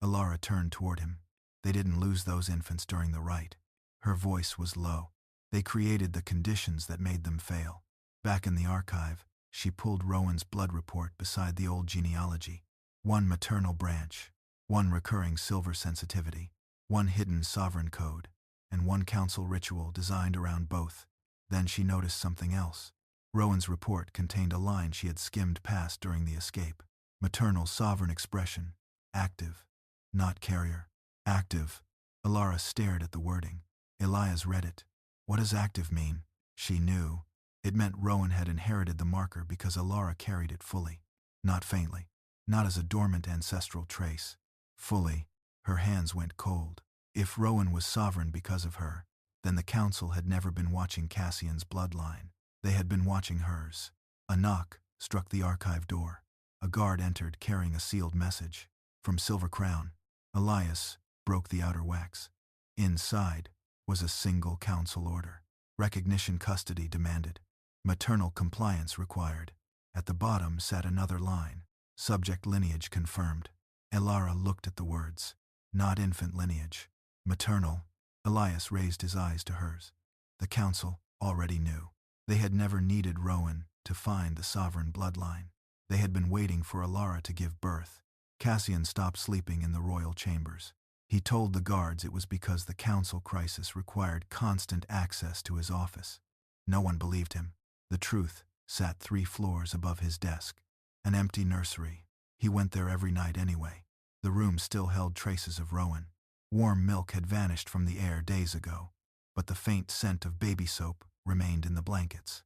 Elara turned toward him. They didn't lose those infants during the rite. Her voice was low. They created the conditions that made them fail. Back in the archive, she pulled Rowan's blood report beside the old genealogy. One maternal branch, one recurring silver sensitivity, one hidden sovereign code, and one council ritual designed around both. Then she noticed something else. Rowan's report contained a line she had skimmed past during the escape. Maternal sovereign expression. Active. Not carrier. Active. Elara stared at the wording. Elias read it. What does active mean? She knew. It meant Rowan had inherited the marker because Elara carried it fully. Not faintly. Not as a dormant ancestral trace. Fully. Her hands went cold. If Rowan was sovereign because of her, then the council had never been watching Cassian's bloodline. They had been watching hers. A knock struck the archive door. A guard entered carrying a sealed message. From Silver Crown. Elias broke the outer wax. Inside was a single council order. Recognition custody demanded. Maternal compliance required. At the bottom sat another line. Subject lineage confirmed. Elara looked at the words. Not infant lineage. Maternal. Elias raised his eyes to hers. The council already knew. They had never needed Rowan to find the sovereign bloodline. They had been waiting for Elara to give birth. Cassian stopped sleeping in the royal chambers. He told the guards it was because the council crisis required constant access to his office. No one believed him. The truth sat 3 floors above his desk. An empty nursery. He went there every night anyway. The room still held traces of Rowan. Warm milk had vanished from the air days ago, but the faint scent of baby soap remained in the blankets.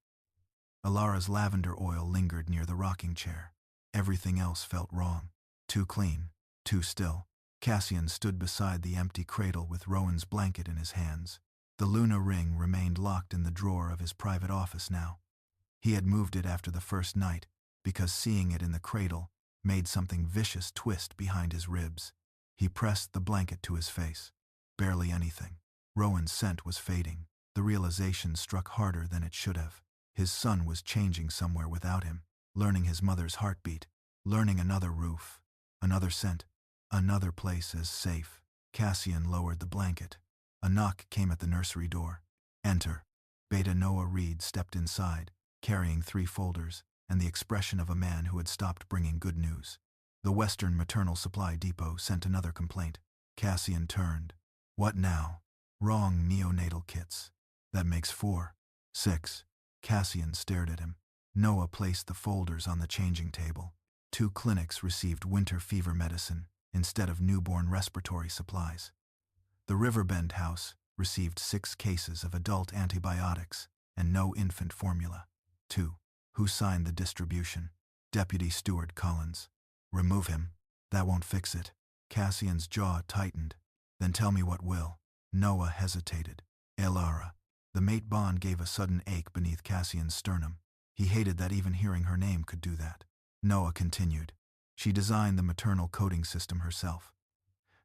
Elara's lavender oil lingered near the rocking chair. Everything else felt wrong. Too clean, too still. Cassian stood beside the empty cradle with Rowan's blanket in his hands. The Luna ring remained locked in the drawer of his private office now. He had moved it after the first night, because seeing it in the cradle made something vicious twist behind his ribs. He pressed the blanket to his face. Barely anything. Rowan's scent was fading. The realization struck harder than it should have. His son was changing somewhere without him, learning his mother's heartbeat, learning another roof, another scent, another place as safe. Cassian lowered the blanket. A knock came at the nursery door. Enter. Beta Noah Reed stepped inside, carrying 3 folders and the expression of a man who had stopped bringing good news. The Western Maternal Supply Depot sent another complaint. Cassian turned. What now? Wrong neonatal kits. That makes 4. 6. Cassian stared at him. Noah placed the folders on the changing table. 2 clinics received winter fever medicine instead of newborn respiratory supplies. The Riverbend house received 6 cases of adult antibiotics and no infant formula. 2. Who signed the distribution? Deputy Steward Collins. Remove him. That won't fix it. Cassian's jaw tightened. Then tell me what will. Noah hesitated. Elara. The mate bond gave a sudden ache beneath Cassian's sternum. He hated that even hearing her name could do that. Noah continued. She designed the maternal coding system herself.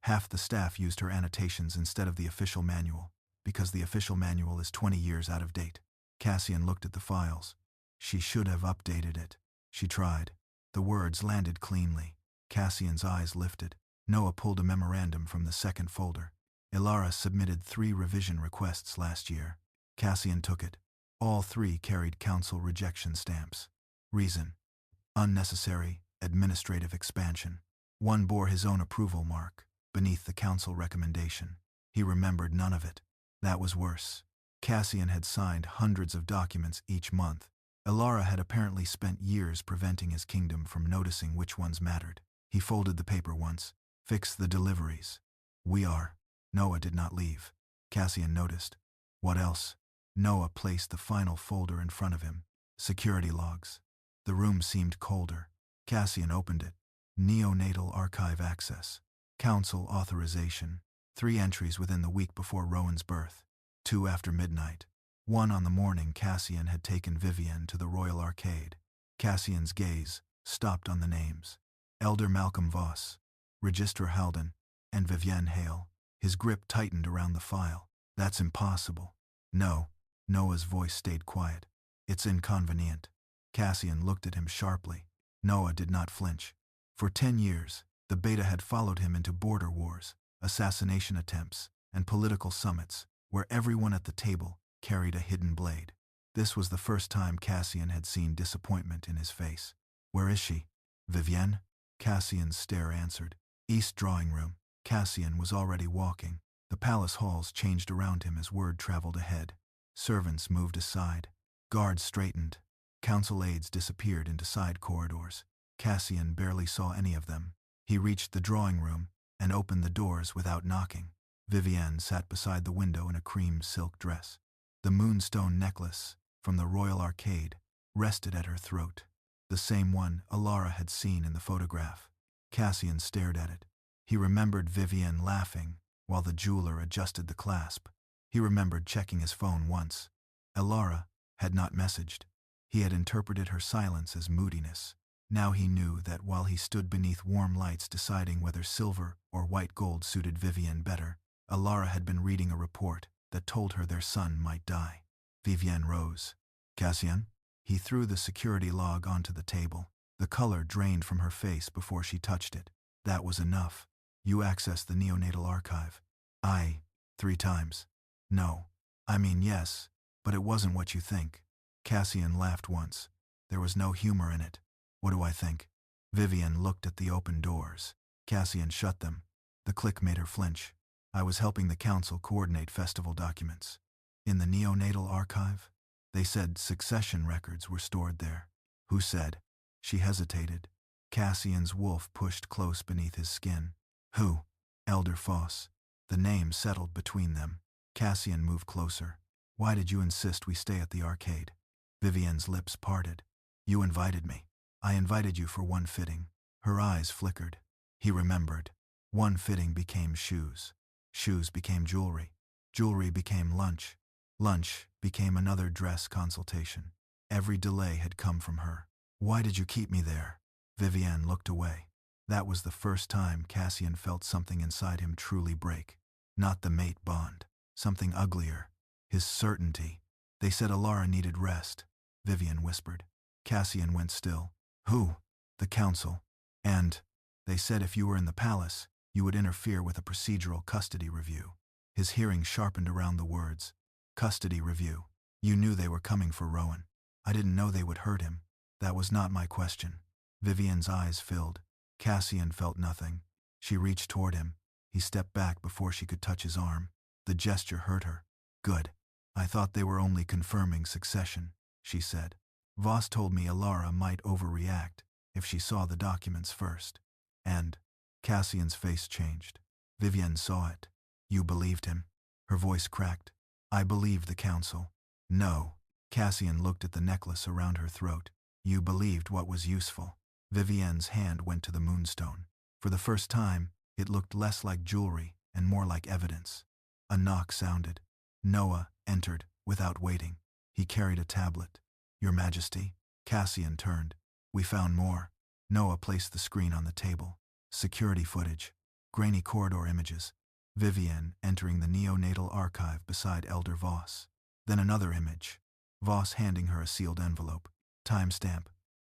Half the staff used her annotations instead of the official manual, because the official manual is 20 years out of date. Cassian looked at the files. She should have updated it. She tried. The words landed cleanly. Cassian's eyes lifted. Noah pulled a memorandum from the second folder. Elara submitted 3 revision requests last year. Cassian took it. All 3 carried council rejection stamps. Reason. Unnecessary, administrative expansion. One bore his own approval mark, beneath the council recommendation. He remembered none of it. That was worse. Cassian had signed hundreds of documents each month. Elara had apparently spent years preventing his kingdom from noticing which ones mattered. He folded the paper once. Fix the deliveries. We are. Noah did not leave. Cassian noticed. What else? Noah placed the final folder in front of him. Security logs. The room seemed colder. Cassian opened it. Neonatal archive access. Council authorization. 3 entries within the week before Rowan's birth. 2 after midnight. 1 on the morning Cassian had taken Vivienne to the Royal Arcade. Cassian's gaze stopped on the names. Elder Malcolm Voss, Registrar Halden, and Vivienne Hale. His grip tightened around the file. That's impossible. No. Noah's voice stayed quiet. It's inconvenient. Cassian looked at him sharply. Noah did not flinch. For 10 years, the Beta had followed him into border wars, assassination attempts, and political summits, where everyone at the table carried a hidden blade. This was the first time Cassian had seen disappointment in his face. Where is she? Vivienne? Cassian's stare answered. East drawing room. Cassian was already walking. The palace halls changed around him as word traveled ahead. Servants moved aside. Guards straightened. Council aides disappeared into side corridors. Cassian barely saw any of them. He reached the drawing room and opened the doors without knocking. Vivienne sat beside the window in a cream silk dress. The moonstone necklace from the Royal Arcade rested at her throat, the same one Elara had seen in the photograph. Cassian stared at it. He remembered Vivienne laughing while the jeweler adjusted the clasp. He remembered checking his phone once. Elara had not messaged. He had interpreted her silence as moodiness. Now he knew that while he stood beneath warm lights deciding whether silver or white gold suited Vivienne better, Elara had been reading a report that told her their son might die. Vivienne rose. Cassian? He threw the security log onto the table. The color drained from her face before she touched it. That was enough. You accessed the neonatal archive. 3 times. No. I mean yes, but it wasn't what you think. Cassian laughed once. There was no humor in it. What do I think? Vivienne looked at the open doors. Cassian shut them. The click made her flinch. I was helping the council coordinate festival documents. In the neonatal archive? They said succession records were stored there. Who said? She hesitated. Cassian's wolf pushed close beneath his skin. Who? Elder Voss. The name settled between them. Cassian moved closer. Why did you insist we stay at the arcade? Vivienne's lips parted. You invited me. I invited you for one fitting. Her eyes flickered. He remembered. One fitting became shoes. Shoes became jewelry. Jewelry became lunch. Lunch became another dress consultation. Every delay had come from her. Why did you keep me there? Vivienne looked away. That was the first time Cassian felt something inside him truly break. Not the mate bond. Something uglier. His certainty. They said Elara needed rest, Vivienne whispered. Cassian went still. Who? The council. And they said if you were in the palace, you would interfere with a procedural custody review. His hearing sharpened around the words. Custody review. You knew they were coming for Rowan. I didn't know they would hurt him. That was not my question. Vivienne's eyes filled. Cassian felt nothing. She reached toward him. He stepped back before she could touch his arm. The gesture hurt her. Good. I thought they were only confirming succession, she said. Voss told me Elara might overreact if she saw the documents first. And Cassian's face changed. Vivienne saw it. You believed him? Her voice cracked. I believed the council. No. Cassian looked at the necklace around her throat. You believed what was useful. Vivienne's hand went to the moonstone. For the first time, it looked less like jewelry and more like evidence. A knock sounded. Noah entered without waiting. He carried a tablet. Your Majesty. Cassian turned. We found more. Noah placed the screen on the table. Security footage. Grainy corridor images. Vivienne entering the neonatal archive beside Elder Voss. Then another image. Voss handing her a sealed envelope. Timestamp.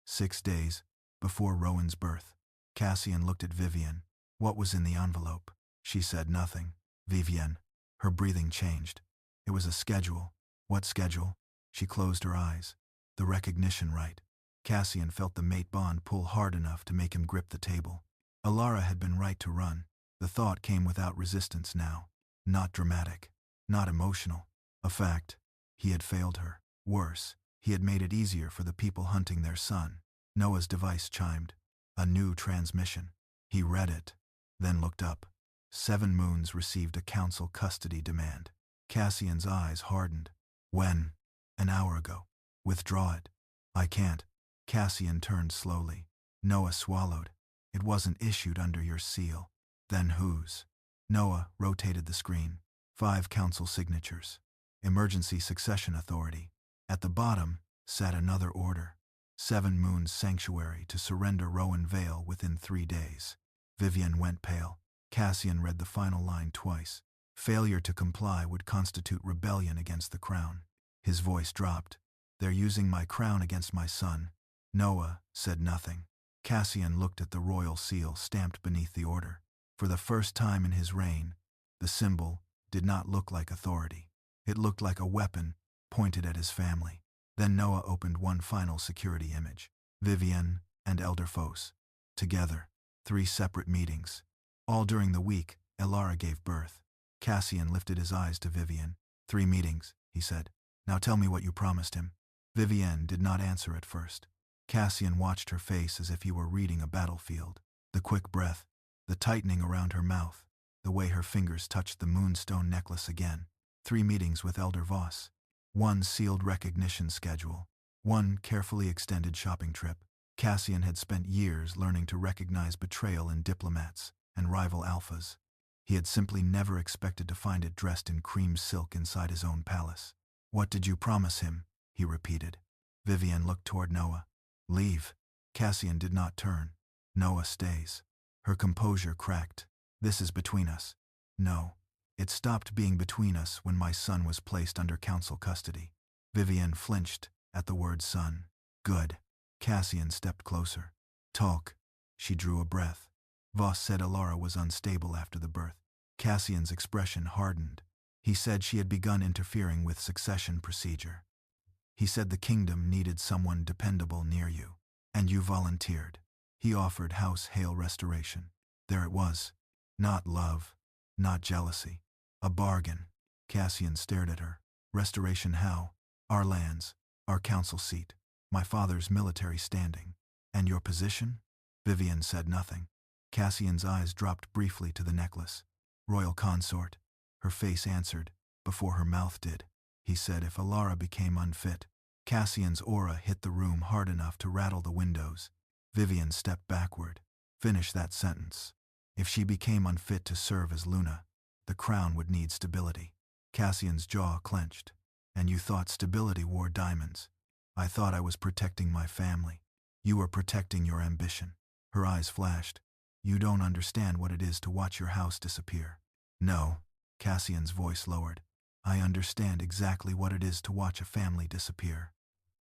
6 days before Rowan's birth. Cassian looked at Vivienne. What was in the envelope? She said nothing. Vivienne. Her breathing changed. It was a schedule. What schedule? She closed her eyes. The Recognition Rite. Cassian felt the mate bond pull hard enough to make him grip the table. Elara had been right to run. The thought came without resistance now. Not dramatic. Not emotional. A fact. He had failed her. Worse, he had made it easier for the people hunting their son. Noah's device chimed. A new transmission. He read it, then looked up. 7 Moons received a council custody demand. Cassian's eyes hardened. When? An hour ago. Withdraw it. I can't. Cassian turned slowly. Noah swallowed. It wasn't issued under your seal. Then whose? Noah rotated the screen. 5 council signatures. Emergency Succession Authority. At the bottom sat another order. 7 Moons Sanctuary to surrender Rowan Vale within 3 days. Vivienne went pale. Cassian read the final line twice. Failure to comply would constitute rebellion against the crown. His voice dropped. They're using my crown against my son. Noah said nothing. Cassian looked at the royal seal stamped beneath the order. For the first time in his reign, the symbol did not look like authority. It looked like a weapon pointed at his family. Then Noah opened one final security image. Vivienne and Elder Fos. Together. 3 separate meetings. All during the week, Elara gave birth. Cassian lifted his eyes to Vivienne. 3 meetings, he said. Now tell me what you promised him. Vivienne did not answer at first. Cassian watched her face as if he were reading a battlefield. The quick breath, the tightening around her mouth, the way her fingers touched the moonstone necklace again. 3 meetings with Elder Voss. 1 sealed recognition schedule. 1 carefully extended shopping trip. Cassian had spent years learning to recognize betrayal in diplomats and rival alphas. He had simply never expected to find it dressed in cream silk inside his own palace. What did you promise him? He repeated. Vivienne looked toward Noah. Leave. Cassian did not turn. Noah stays. Her composure cracked. This is between us. No. It stopped being between us when my son was placed under council custody. Vivienne flinched at the word son. Good. Cassian stepped closer. Talk. She drew a breath. Voss said Elara was unstable after the birth. Cassian's expression hardened. He said she had begun interfering with succession procedure. He said the kingdom needed someone dependable near you. And you volunteered. He offered House Hale restoration. There it was. Not love. Not jealousy. A bargain. Cassian stared at her. Restoration how? Our lands. Our council seat. My father's military standing. And your position? Vivienne said nothing. Cassian's eyes dropped briefly to the necklace. Royal consort. Her face answered, before her mouth did. He said if Elara became unfit. Cassian's aura hit the room hard enough to rattle the windows. Vivienne stepped backward. Finish that sentence. If she became unfit to serve as Luna, the crown would need stability. Cassian's jaw clenched. And you thought stability wore diamonds. I thought I was protecting my family. You were protecting your ambition. Her eyes flashed. You don't understand what it is to watch your house disappear. No. Cassian's voice lowered. I understand exactly what it is to watch a family disappear.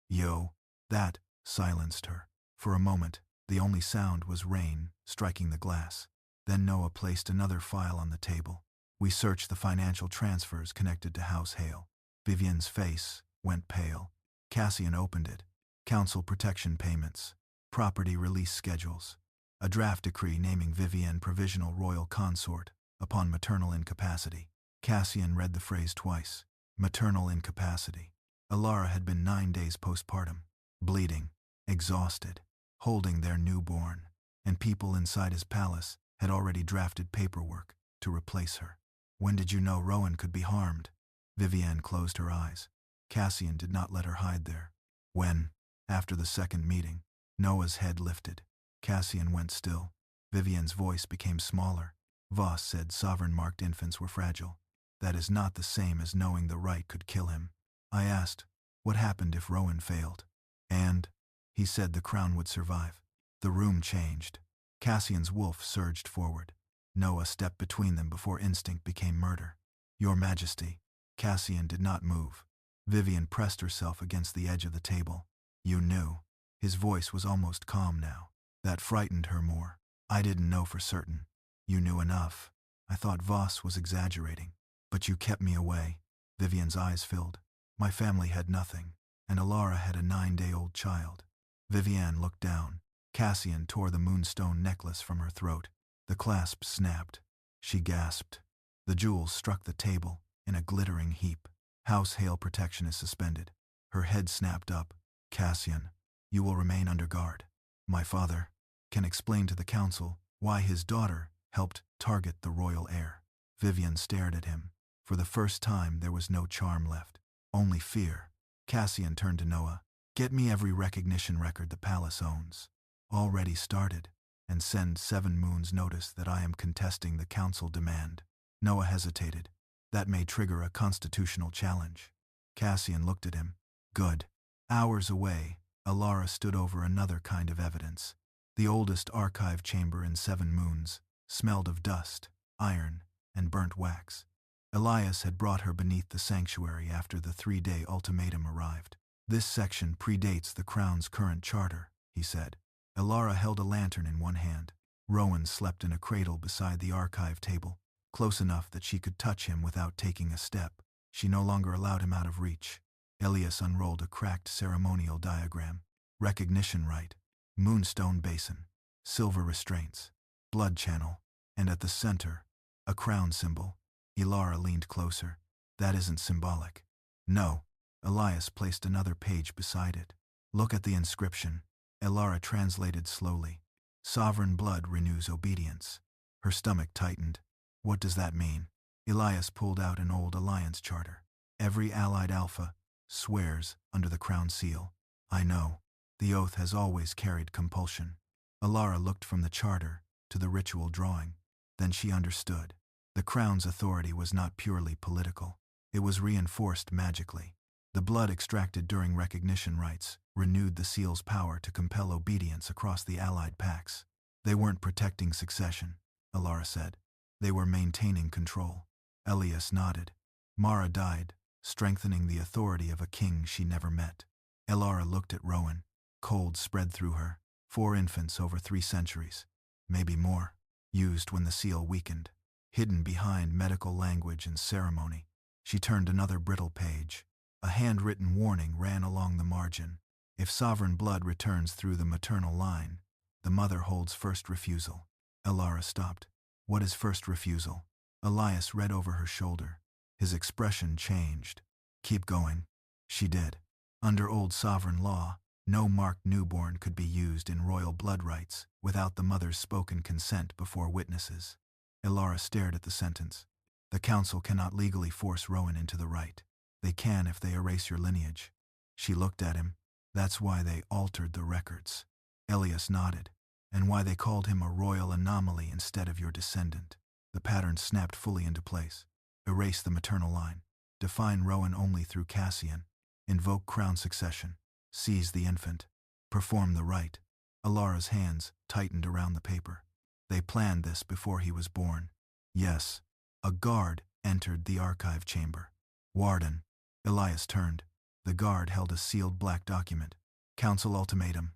Yo. That silenced her. For a moment, the only sound was rain striking the glass. Then Noah placed another file on the table. We searched the financial transfers connected to House Hale. Vivienne's face went pale. Cassian opened it. Council protection payments. Property release schedules. A draft decree naming Vivienne provisional royal consort upon maternal incapacity. Cassian read the phrase twice. Maternal incapacity. Elara had been 9 days postpartum. Bleeding. Exhausted. Holding their newborn. And people inside his palace had already drafted paperwork to replace her. When did you know Rowan could be harmed? Vivienne closed her eyes. Cassian did not let her hide there. When, after the second meeting, Noah's head lifted. Cassian went still. Vivienne's voice became smaller. Voss said sovereign-marked infants were fragile. That is not the same as knowing the right could kill him. I asked, what happened if Rowan failed? And, he said the crown would survive. The room changed. Cassian's wolf surged forward. Noah stepped between them before instinct became murder. Your Majesty. Cassian did not move. Vivienne pressed herself against the edge of the table. You knew. His voice was almost calm now. That frightened her more. I didn't know for certain. You knew enough. I thought Voss was exaggerating. But you kept me away. Vivienne's eyes filled. My family had nothing, and Elara had a 9-day-old child. Vivienne looked down. Cassian tore the moonstone necklace from her throat. The clasp snapped. She gasped. The jewels struck the table in a glittering heap. House Hale protection is suspended. Her head snapped up. Cassian, you will remain under guard. My father can explain to the council why his daughter helped target the royal heir. Vivienne stared at him. For the first time there was no charm left. Only fear. Cassian turned to Noah. Get me every recognition record the palace owns. Already started. and send 7 moons notice that I am contesting the council demand. Noah hesitated. That may trigger a constitutional challenge. Cassian looked at him. Good. Hours away, Elara stood over another kind of evidence. The oldest archive chamber in 7 moons smelled of dust, iron, and burnt wax. Elias had brought her beneath the sanctuary after the 3-day ultimatum arrived. This section predates the Crown's current charter, he said. Elara held a lantern in one hand. Rowan slept in a cradle beside the archive table, close enough that she could touch him without taking a step. She no longer allowed him out of reach. Elias unrolled a cracked ceremonial diagram. Recognition Rite, moonstone basin, silver restraints, blood channel, and at the center, a crown symbol. Elara leaned closer. That isn't symbolic. No. Elias placed another page beside it. Look at the inscription. Elara translated slowly. Sovereign blood renews obedience. Her stomach tightened. What does that mean? Elias pulled out an old alliance charter. Every allied alpha swears under the crown seal. I know. The oath has always carried compulsion. Elara looked from the charter to the ritual drawing. Then she understood. The crown's authority was not purely political. It was reinforced magically. The blood extracted during recognition rites renewed the seal's power to compel obedience across the allied packs. They weren't protecting succession, Elara said. They were maintaining control. Elias nodded. Mara died, strengthening the authority of a king she never met. Elara looked at Rowan. Cold spread through her. 4 infants over 3 centuries. Maybe more. Used when the seal weakened. Hidden behind medical language and ceremony. She turned another brittle page. A handwritten warning ran along the margin. If sovereign blood returns through the maternal line, the mother holds first refusal. Elara stopped. What is first refusal? Elias read over her shoulder. His expression changed. Keep going. She did. Under old sovereign law, no marked newborn could be used in royal blood rites without the mother's spoken consent before witnesses. Elara stared at the sentence. The council cannot legally force Rowan into the rite. They can if they erase your lineage. She looked at him. That's why they altered the records. Elias nodded. And why they called him a royal anomaly instead of your descendant. The pattern snapped fully into place. Erase the maternal line. Define Rowan only through Cassian. Invoke crown succession. Seize the infant. Perform the rite. Elara's hands tightened around the paper. They planned this before he was born. Yes. A guard entered the archive chamber. Warden. Elias turned. The guard held a sealed black document. Council ultimatum.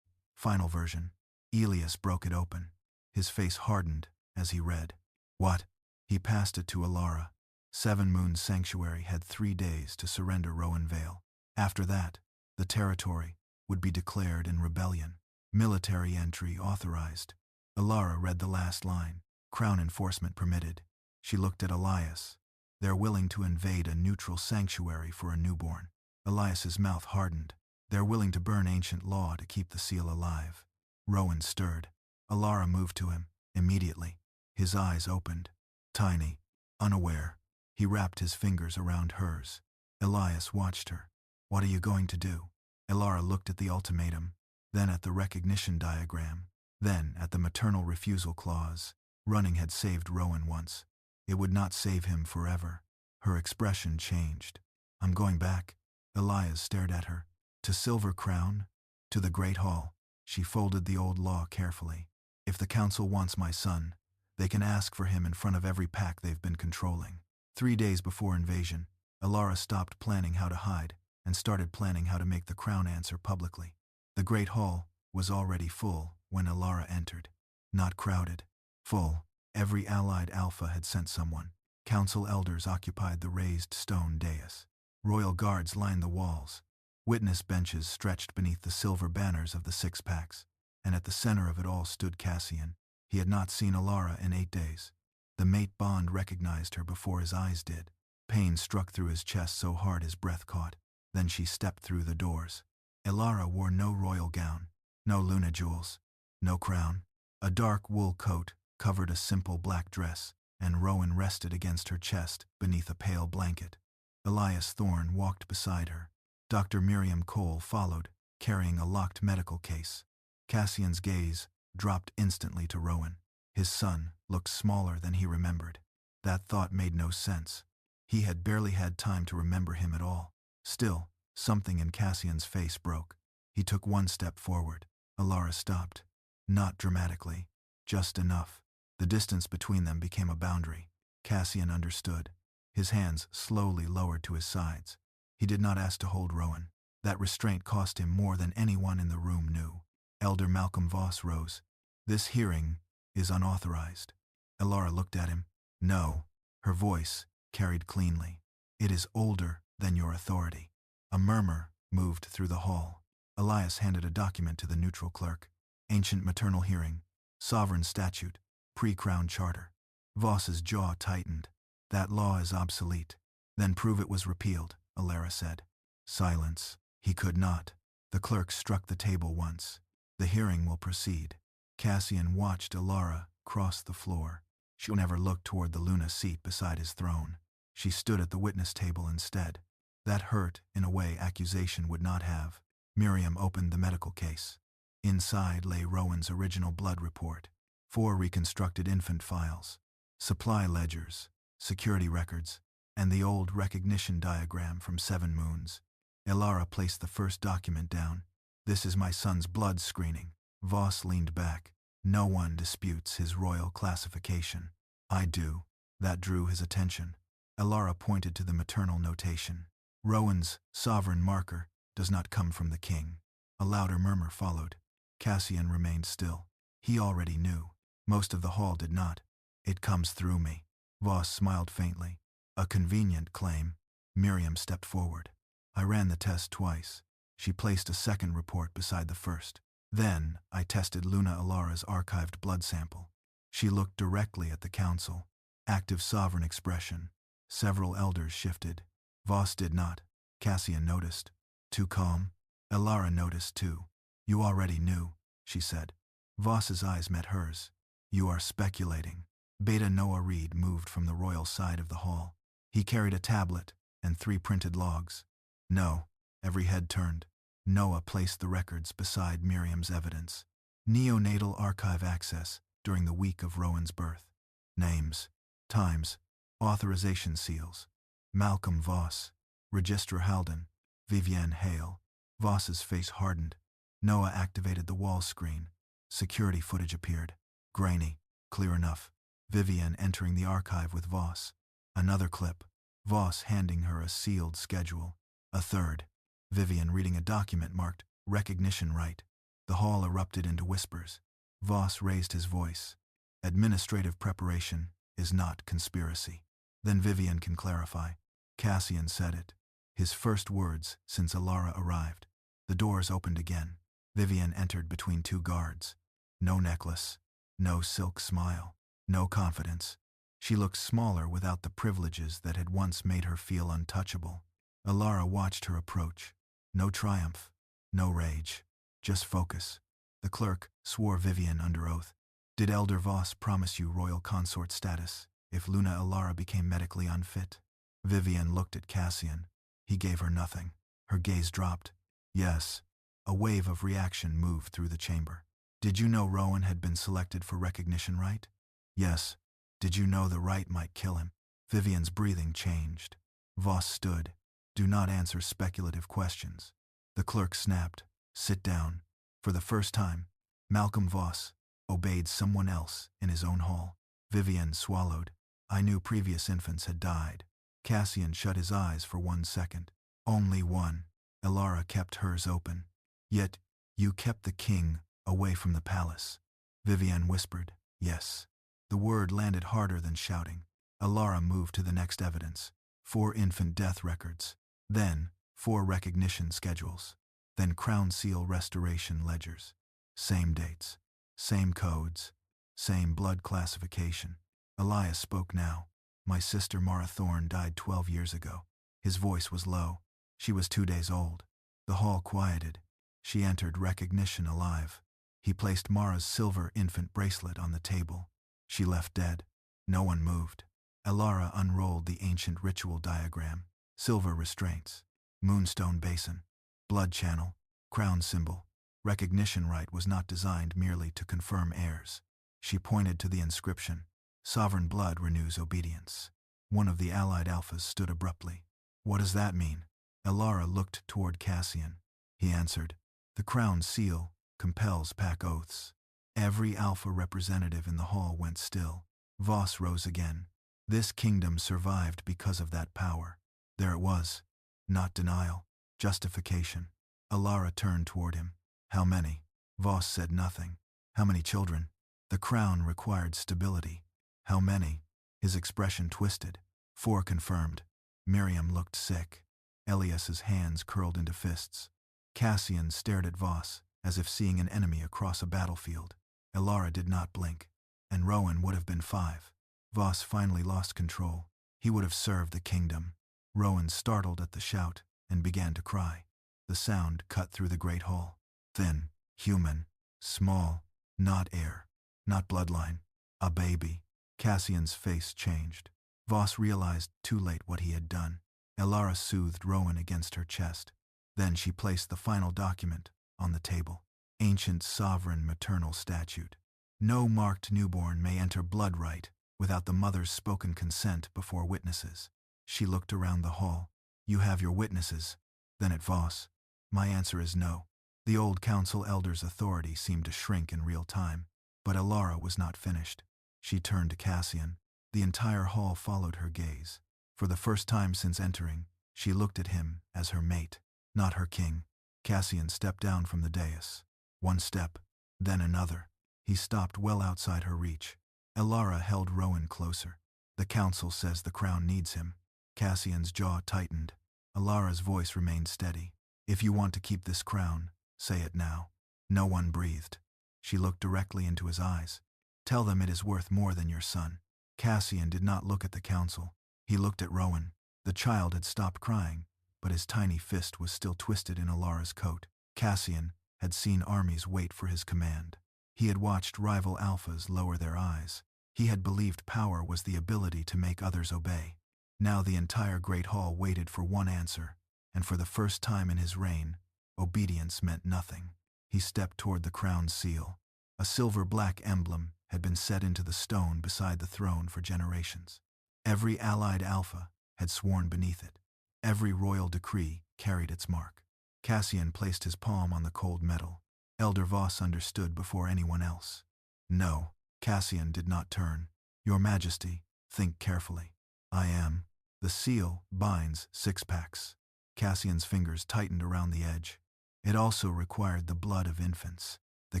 Final version. Elias broke it open. His face hardened as he read. What? He passed it to Elara. 7 Moons Sanctuary had 3 days to surrender Rowan Vale. After that, the territory would be declared in rebellion. Military entry authorized. Elara read the last line. Crown enforcement permitted. She looked at Elias. They're willing to invade a neutral sanctuary for a newborn. Elias's mouth hardened. They're willing to burn ancient law to keep the seal alive. Rowan stirred. Elara moved to him, immediately. His eyes opened. Tiny, unaware. He wrapped his fingers around hers. Elias watched her. What are you going to do? Elara looked at the ultimatum, then at the recognition diagram, then at the maternal refusal clause. Running had saved Rowan once. It would not save him forever. Her expression changed. I'm going back. Elias stared at her. To Silver Crown? To the Great Hall. She folded the old law carefully. If the council wants my son, they can ask for him in front of every pack they've been controlling. 3 days before invasion, Elara stopped planning how to hide and started planning how to make the crown answer publicly. The Great Hall was already full when Elara entered. Not crowded. Full. Every allied alpha had sent someone. Council elders occupied the raised stone dais. Royal guards lined the walls. Witness benches stretched beneath the silver banners of the 6 packs. And at the center of it all stood Cassian. He had not seen Elara in 8 days. The mate bond recognized her before his eyes did. Pain struck through his chest so hard his breath caught. Then she stepped through the doors. Elara wore no royal gown, no Luna jewels, no crown. A dark wool coat covered a simple black dress, and Rowan rested against her chest beneath a pale blanket. Elias Thorne walked beside her. Dr. Miriam Cole followed, carrying a locked medical case. Cassian's gaze dropped instantly to Rowan. His son looked smaller than he remembered. That thought made no sense. He had barely had time to remember him at all. Still, something in Cassian's face broke. He took one step forward. Elara stopped. Not dramatically. Just enough. The distance between them became a boundary. Cassian understood. His hands slowly lowered to his sides. He did not ask to hold Rowan. That restraint cost him more than anyone in the room knew. Elder Malcolm Voss rose. "This hearing is unauthorized." Elara looked at him. "No." Her voice carried cleanly. "It is older than your authority." A murmur moved through the hall. Elias handed a document to the neutral clerk. "Ancient maternal hearing. Sovereign statute. Pre-crown charter." Voss's jaw tightened. "That law is obsolete." "Then prove it was repealed," Elara said. Silence. He could not. The clerk struck the table once. "The hearing will proceed." Cassian watched Elara cross the floor. She never looked toward the Luna seat beside his throne. She stood at the witness table instead. That hurt in a way accusation would not have. Miriam opened the medical case. Inside lay Rowan's original blood report, 4 reconstructed infant files, supply ledgers, security records, and the old recognition diagram from 7 moons. Elara placed the first document down. "This is my son's blood screening." Voss leaned back. "No one disputes his royal classification." "I do." That drew his attention. Elara pointed to the maternal notation. "Rowan's sovereign marker does not come from the king." A louder murmur followed. Cassian remained still. He already knew. Most of the hall did not. "It comes through me." Voss smiled faintly. "A convenient claim." Miriam stepped forward. "I ran the test twice." She placed a second report beside the first. "Then I tested Luna Elara's archived blood sample." She looked directly at the council. Active sovereign expression. Several elders shifted. Voss did not. Cassian noticed. "Too calm?" Elara noticed too. "You already knew," she said. Voss's eyes met hers. "You are speculating." Beta Noah Reed moved from the royal side of the hall. He carried a tablet and 3 printed logs. "No." Every head turned. Noah placed the records beside Miriam's evidence. Neonatal archive access during the week of Rowan's birth. Names, times, authorization seals. Malcolm Voss, Registrar Halden, Vivienne Hale. Voss's face hardened. Noah activated the wall screen. Security footage appeared. Grainy, clear enough. Vivienne entering the archive with Voss. Another clip. Voss handing her a sealed schedule. A third. Vivienne reading a document marked Recognition Rite. The hall erupted into whispers. Voss raised his voice. "Administrative preparation is not conspiracy." "Then Vivienne can clarify." Cassian said it. His first words since Elara arrived. The doors opened again. Vivienne entered between 2 guards. No necklace. No silk smile. No confidence. She looked smaller without the privileges that had once made her feel untouchable. Elara watched her approach. No triumph. No rage. Just focus. The clerk swore Vivienne under oath. "Did Elder Voss promise you royal consort status if Luna Elara became medically unfit?" Vivienne looked at Cassian. He gave her nothing. Her gaze dropped. "Yes." A wave of reaction moved through the chamber. "Did you know Rowan had been selected for Recognition Rite?" "Yes." "Did you know the rite might kill him?" Vivienne's breathing changed. Voss stood. "Do not answer speculative questions." The clerk snapped. "Sit down." For the first time, Malcolm Voss obeyed someone else in his own hall. Vivienne swallowed. "I knew previous infants had died." Cassian shut his eyes for 1 second. "Only one." Elara kept hers open. "Yet, you kept the king away from the palace." Vivienne whispered, "Yes." The word landed harder than shouting. Elara moved to the next evidence. 4 infant death records. Then, 4 recognition schedules. Then crown seal restoration ledgers. Same dates. Same codes. Same blood classification. Elias spoke now. "My sister Mara Thorne died 12 years ago." His voice was low. She was 2 days old. The hall quieted. She entered recognition alive. He placed Mara's silver infant bracelet on the table. She left dead. No one moved. Elara unrolled the ancient ritual diagram. Silver restraints. Moonstone basin. Blood channel. Crown symbol. Recognition Rite was not designed merely to confirm heirs. She pointed to the inscription, "Sovereign blood renews obedience." One of the allied alphas stood abruptly. "What does that mean?" Elara looked toward Cassian. He answered, "The crown seal compels pack oaths." Every alpha representative in the hall went still. Voss rose again. This kingdom survived because of that power. There it was. Not denial. Justification. Elara turned toward him. "How many?" Voss said nothing. "How many children?" The crown required stability. "How many?" His expression twisted. "4 confirmed." Miriam looked sick. Elias's hands curled into fists. Cassian stared at Voss, as if seeing an enemy across a battlefield. Elara did not blink. And Rowan would have been 5. Voss finally lost control. He would have served the kingdom. Rowan startled at the shout and began to cry. The sound cut through the great hall. Thin, human, small, not heir, not bloodline, a baby. Cassian's face changed. Voss realized too late what he had done. Elara soothed Rowan against her chest. Then she placed the final document on the table. Ancient sovereign maternal statute. No marked newborn may enter blood rite without the mother's spoken consent before witnesses. She looked around the hall. "You have your witnesses." Then at Voss. "My answer is no." The old council elder's authority seemed to shrink in real time. But Elara was not finished. She turned to Cassian. The entire hall followed her gaze. For the first time since entering, she looked at him as her mate, not her king. Cassian stepped down from the dais. One step, then another. He stopped well outside her reach. Elara held Rowan closer. "The council says the crown needs him." Cassian's jaw tightened. Elara's voice remained steady. "If you want to keep this crown, say it now." No one breathed. She looked directly into his eyes. "Tell them it is worth more than your son." Cassian did not look at the council. He looked at Rowan. The child had stopped crying, but his tiny fist was still twisted in Elara's coat. Cassian had seen armies wait for his command. He had watched rival alphas lower their eyes. He had believed power was the ability to make others obey. Now the entire Great Hall waited for one answer, and for the first time in his reign, obedience meant nothing. He stepped toward the crown seal. A silver-black emblem had been set into the stone beside the throne for generations. Every allied alpha had sworn beneath it. Every royal decree carried its mark. Cassian placed his palm on the cold metal. Elder Voss understood before anyone else. "No." Cassian did not turn. "Your Majesty, think carefully." "I am." "The seal binds 6 packs." Cassian's fingers tightened around the edge. "It also required the blood of infants. The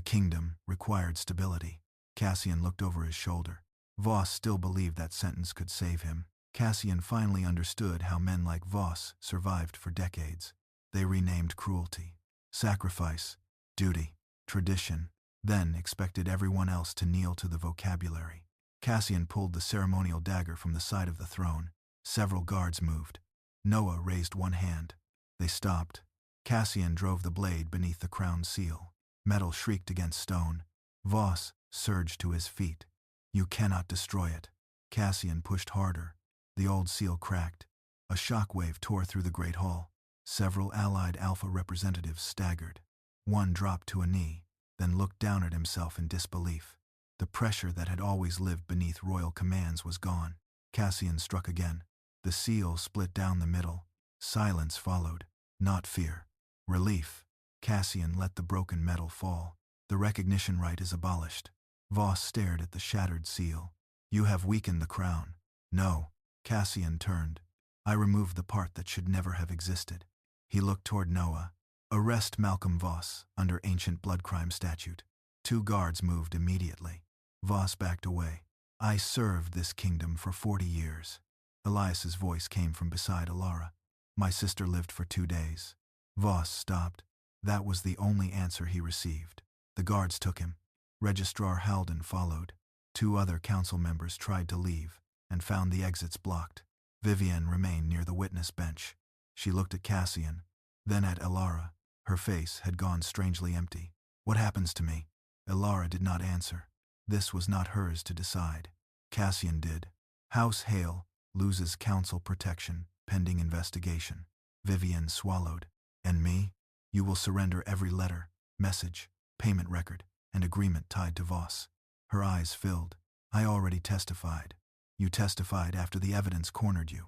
kingdom required stability." Cassian looked over his shoulder. Voss still believed that sentence could save him. Cassian finally understood how men like Voss survived for decades. They renamed cruelty, sacrifice, duty, tradition, then expected everyone else to kneel to the vocabulary. Cassian pulled the ceremonial dagger from the side of the throne. Several guards moved. Noah raised one hand. They stopped. Cassian drove the blade beneath the crown seal. Metal shrieked against stone. Voss surged to his feet. "You cannot destroy it." Cassian pushed harder. The old seal cracked. A shockwave tore through the great hall. Several allied alpha representatives staggered. One dropped to a knee, then looked down at himself in disbelief. The pressure that had always lived beneath royal commands was gone. Cassian struck again. The seal split down the middle. Silence followed. Not fear. Relief. Cassian let the broken metal fall. "The recognition rite is abolished." Voss stared at the shattered seal. "You have weakened the crown." "No." Cassian turned. "I removed the part that should never have existed." He looked toward Noah. "Arrest Malcolm Voss under ancient blood crime statute." 2 guards moved immediately. Voss backed away. "I served this kingdom for 40 years. Elias's voice came from beside Elara. "My sister lived for 2 days." Voss stopped. That was the only answer he received. The guards took him. Registrar Halden followed. 2 other council members tried to leave, and found the exits blocked. Vivienne remained near the witness bench. She looked at Cassian, then at Elara. Her face had gone strangely empty. "What happens to me?" Elara did not answer. This was not hers to decide. Cassian did. "House Hale loses council protection, pending investigation." Vivienne swallowed. "And me?" "You will surrender every letter, message, payment record, and agreement tied to Voss. Her eyes filled. I already testified. You testified after the evidence cornered you.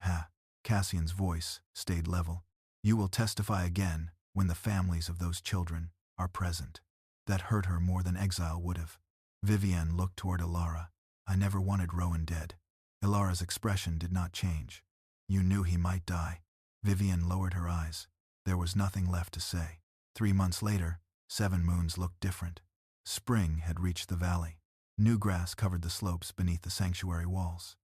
Ha. Cassian's voice stayed level. You will testify again when the families of those children are present. That hurt her more than exile would have. Vivienne looked toward Elara. I never wanted Rowan dead. Elara's expression did not change. You knew he might die. Vivienne lowered her eyes. There was nothing left to say. 3 months later, 7 moons looked different. Spring had reached the valley. New grass covered the slopes beneath the sanctuary walls.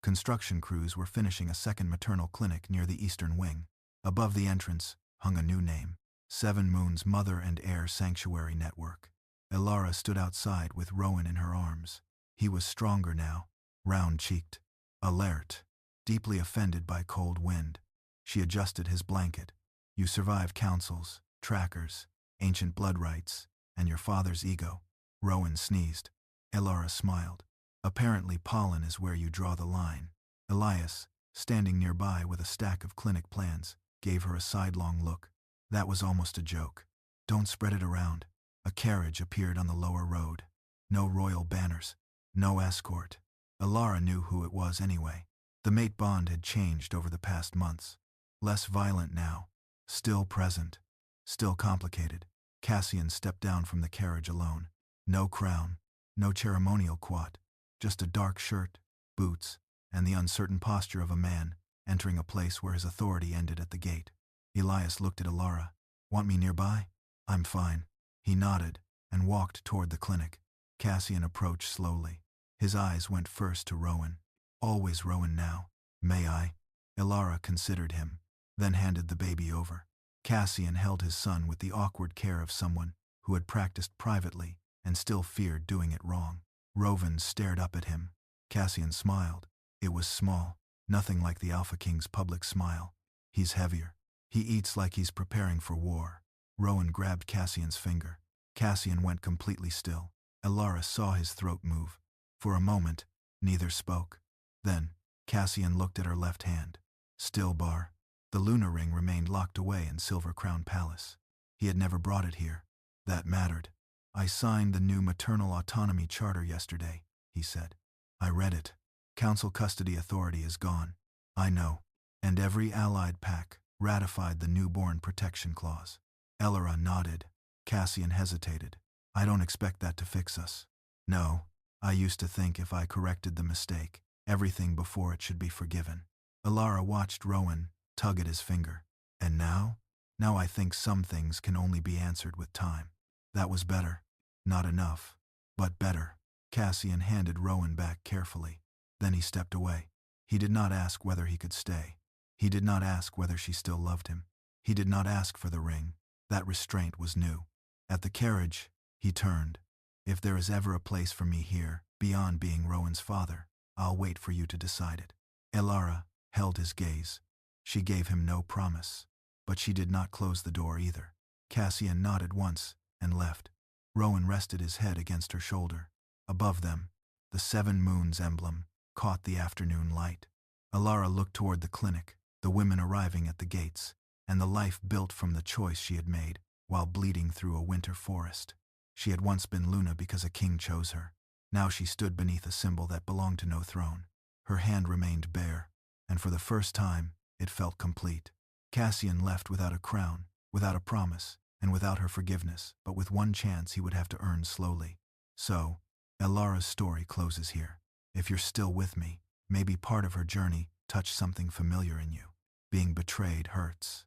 Construction crews were finishing a second maternal clinic near the eastern wing. Above the entrance hung a new name: 7 Moons Mother and Heir Sanctuary Network. Elara stood outside with Rowan in her arms. He was stronger now, round-cheeked, alert, deeply offended by cold wind. She adjusted his blanket. You survived councils, trackers, ancient blood rites, and your father's ego. Rowan sneezed. Elara smiled. Apparently pollen is where you draw the line. Elias, standing nearby with a stack of clinic plans, gave her a sidelong look. That was almost a joke. Don't spread it around. A carriage appeared on the lower road. No royal banners. No escort. Elara knew who it was anyway. The mate bond had changed over the past months. Less violent now. Still present. Still complicated. Cassian stepped down from the carriage alone. No crown. No ceremonial quat. Just a dark shirt, boots, and the uncertain posture of a man entering a place where his authority ended at the gate. Elias looked at Elara. Want me nearby? I'm fine. He nodded and walked toward the clinic. Cassian approached slowly. His eyes went first to Rowan. Always Rowan now. May I? Elara considered him, then handed the baby over. Cassian held his son with the awkward care of someone who had practiced privately and still feared doing it wrong. Rowan stared up at him. Cassian smiled. It was small, nothing like the Alpha King's public smile. He's heavier. He eats like he's preparing for war. Rowan grabbed Cassian's finger. Cassian went completely still. Elara saw his throat move. For a moment, neither spoke. Then, Cassian looked at her left hand. Still bar. The lunar ring remained locked away in Silver Crown Palace. He had never brought it here. That mattered. I signed the new maternal autonomy charter yesterday, he said. I read it. Council custody authority is gone. I know. And every allied pack ratified the newborn protection clause. Elara nodded. Cassian hesitated. I don't expect that to fix us. No, I used to think if I corrected the mistake, everything before it should be forgiven. Elara watched Rowan tug at his finger. And now? Now I think some things can only be answered with time. That was better. Not enough, but better. Cassian handed Rowan back carefully. Then he stepped away. He did not ask whether he could stay. He did not ask whether she still loved him. He did not ask for the ring. That restraint was new. At the carriage, he turned. If there is ever a place for me here, beyond being Rowan's father, I'll wait for you to decide it. Elara held his gaze. She gave him no promise, but she did not close the door either. Cassian nodded once and left. Rowan rested his head against her shoulder. Above them, the 7 Moons emblem caught the afternoon light. Elara looked toward the clinic, the women arriving at the gates, and the life built from the choice she had made while bleeding through a winter forest. She had once been Luna because a king chose her. Now she stood beneath a symbol that belonged to no throne. Her hand remained bare, and for the first time, it felt complete. Cassian left without a crown, without a promise, and without her forgiveness, but with one chance he would have to earn slowly. So, Elara's story closes here. If you're still with me, maybe part of her journey touched something familiar in you. Being betrayed hurts.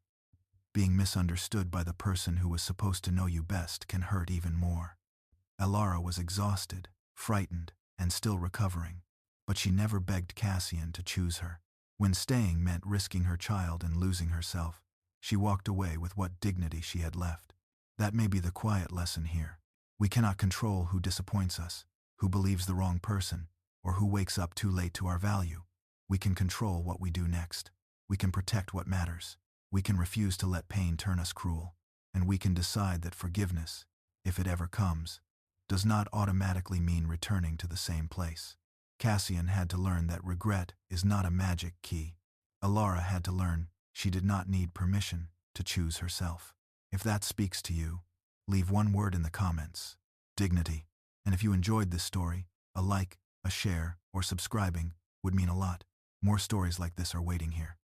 Being misunderstood by the person who was supposed to know you best can hurt even more. Elara was exhausted, frightened, and still recovering, but she never begged Cassian to choose her. When staying meant risking her child and losing herself, she walked away with what dignity she had left. That may be the quiet lesson here. We cannot control who disappoints us, who believes the wrong person, or who wakes up too late to our value. We can control what we do next. We can protect what matters. We can refuse to let pain turn us cruel. And we can decide that forgiveness, if it ever comes, does not automatically mean returning to the same place. Cassian had to learn that regret is not a magic key. Elara had to learn she did not need permission to choose herself. If that speaks to you, Leave one word in the comments. Dignity. And if you enjoyed this story, a like, a share, or subscribing would mean a lot. More stories like this are waiting here.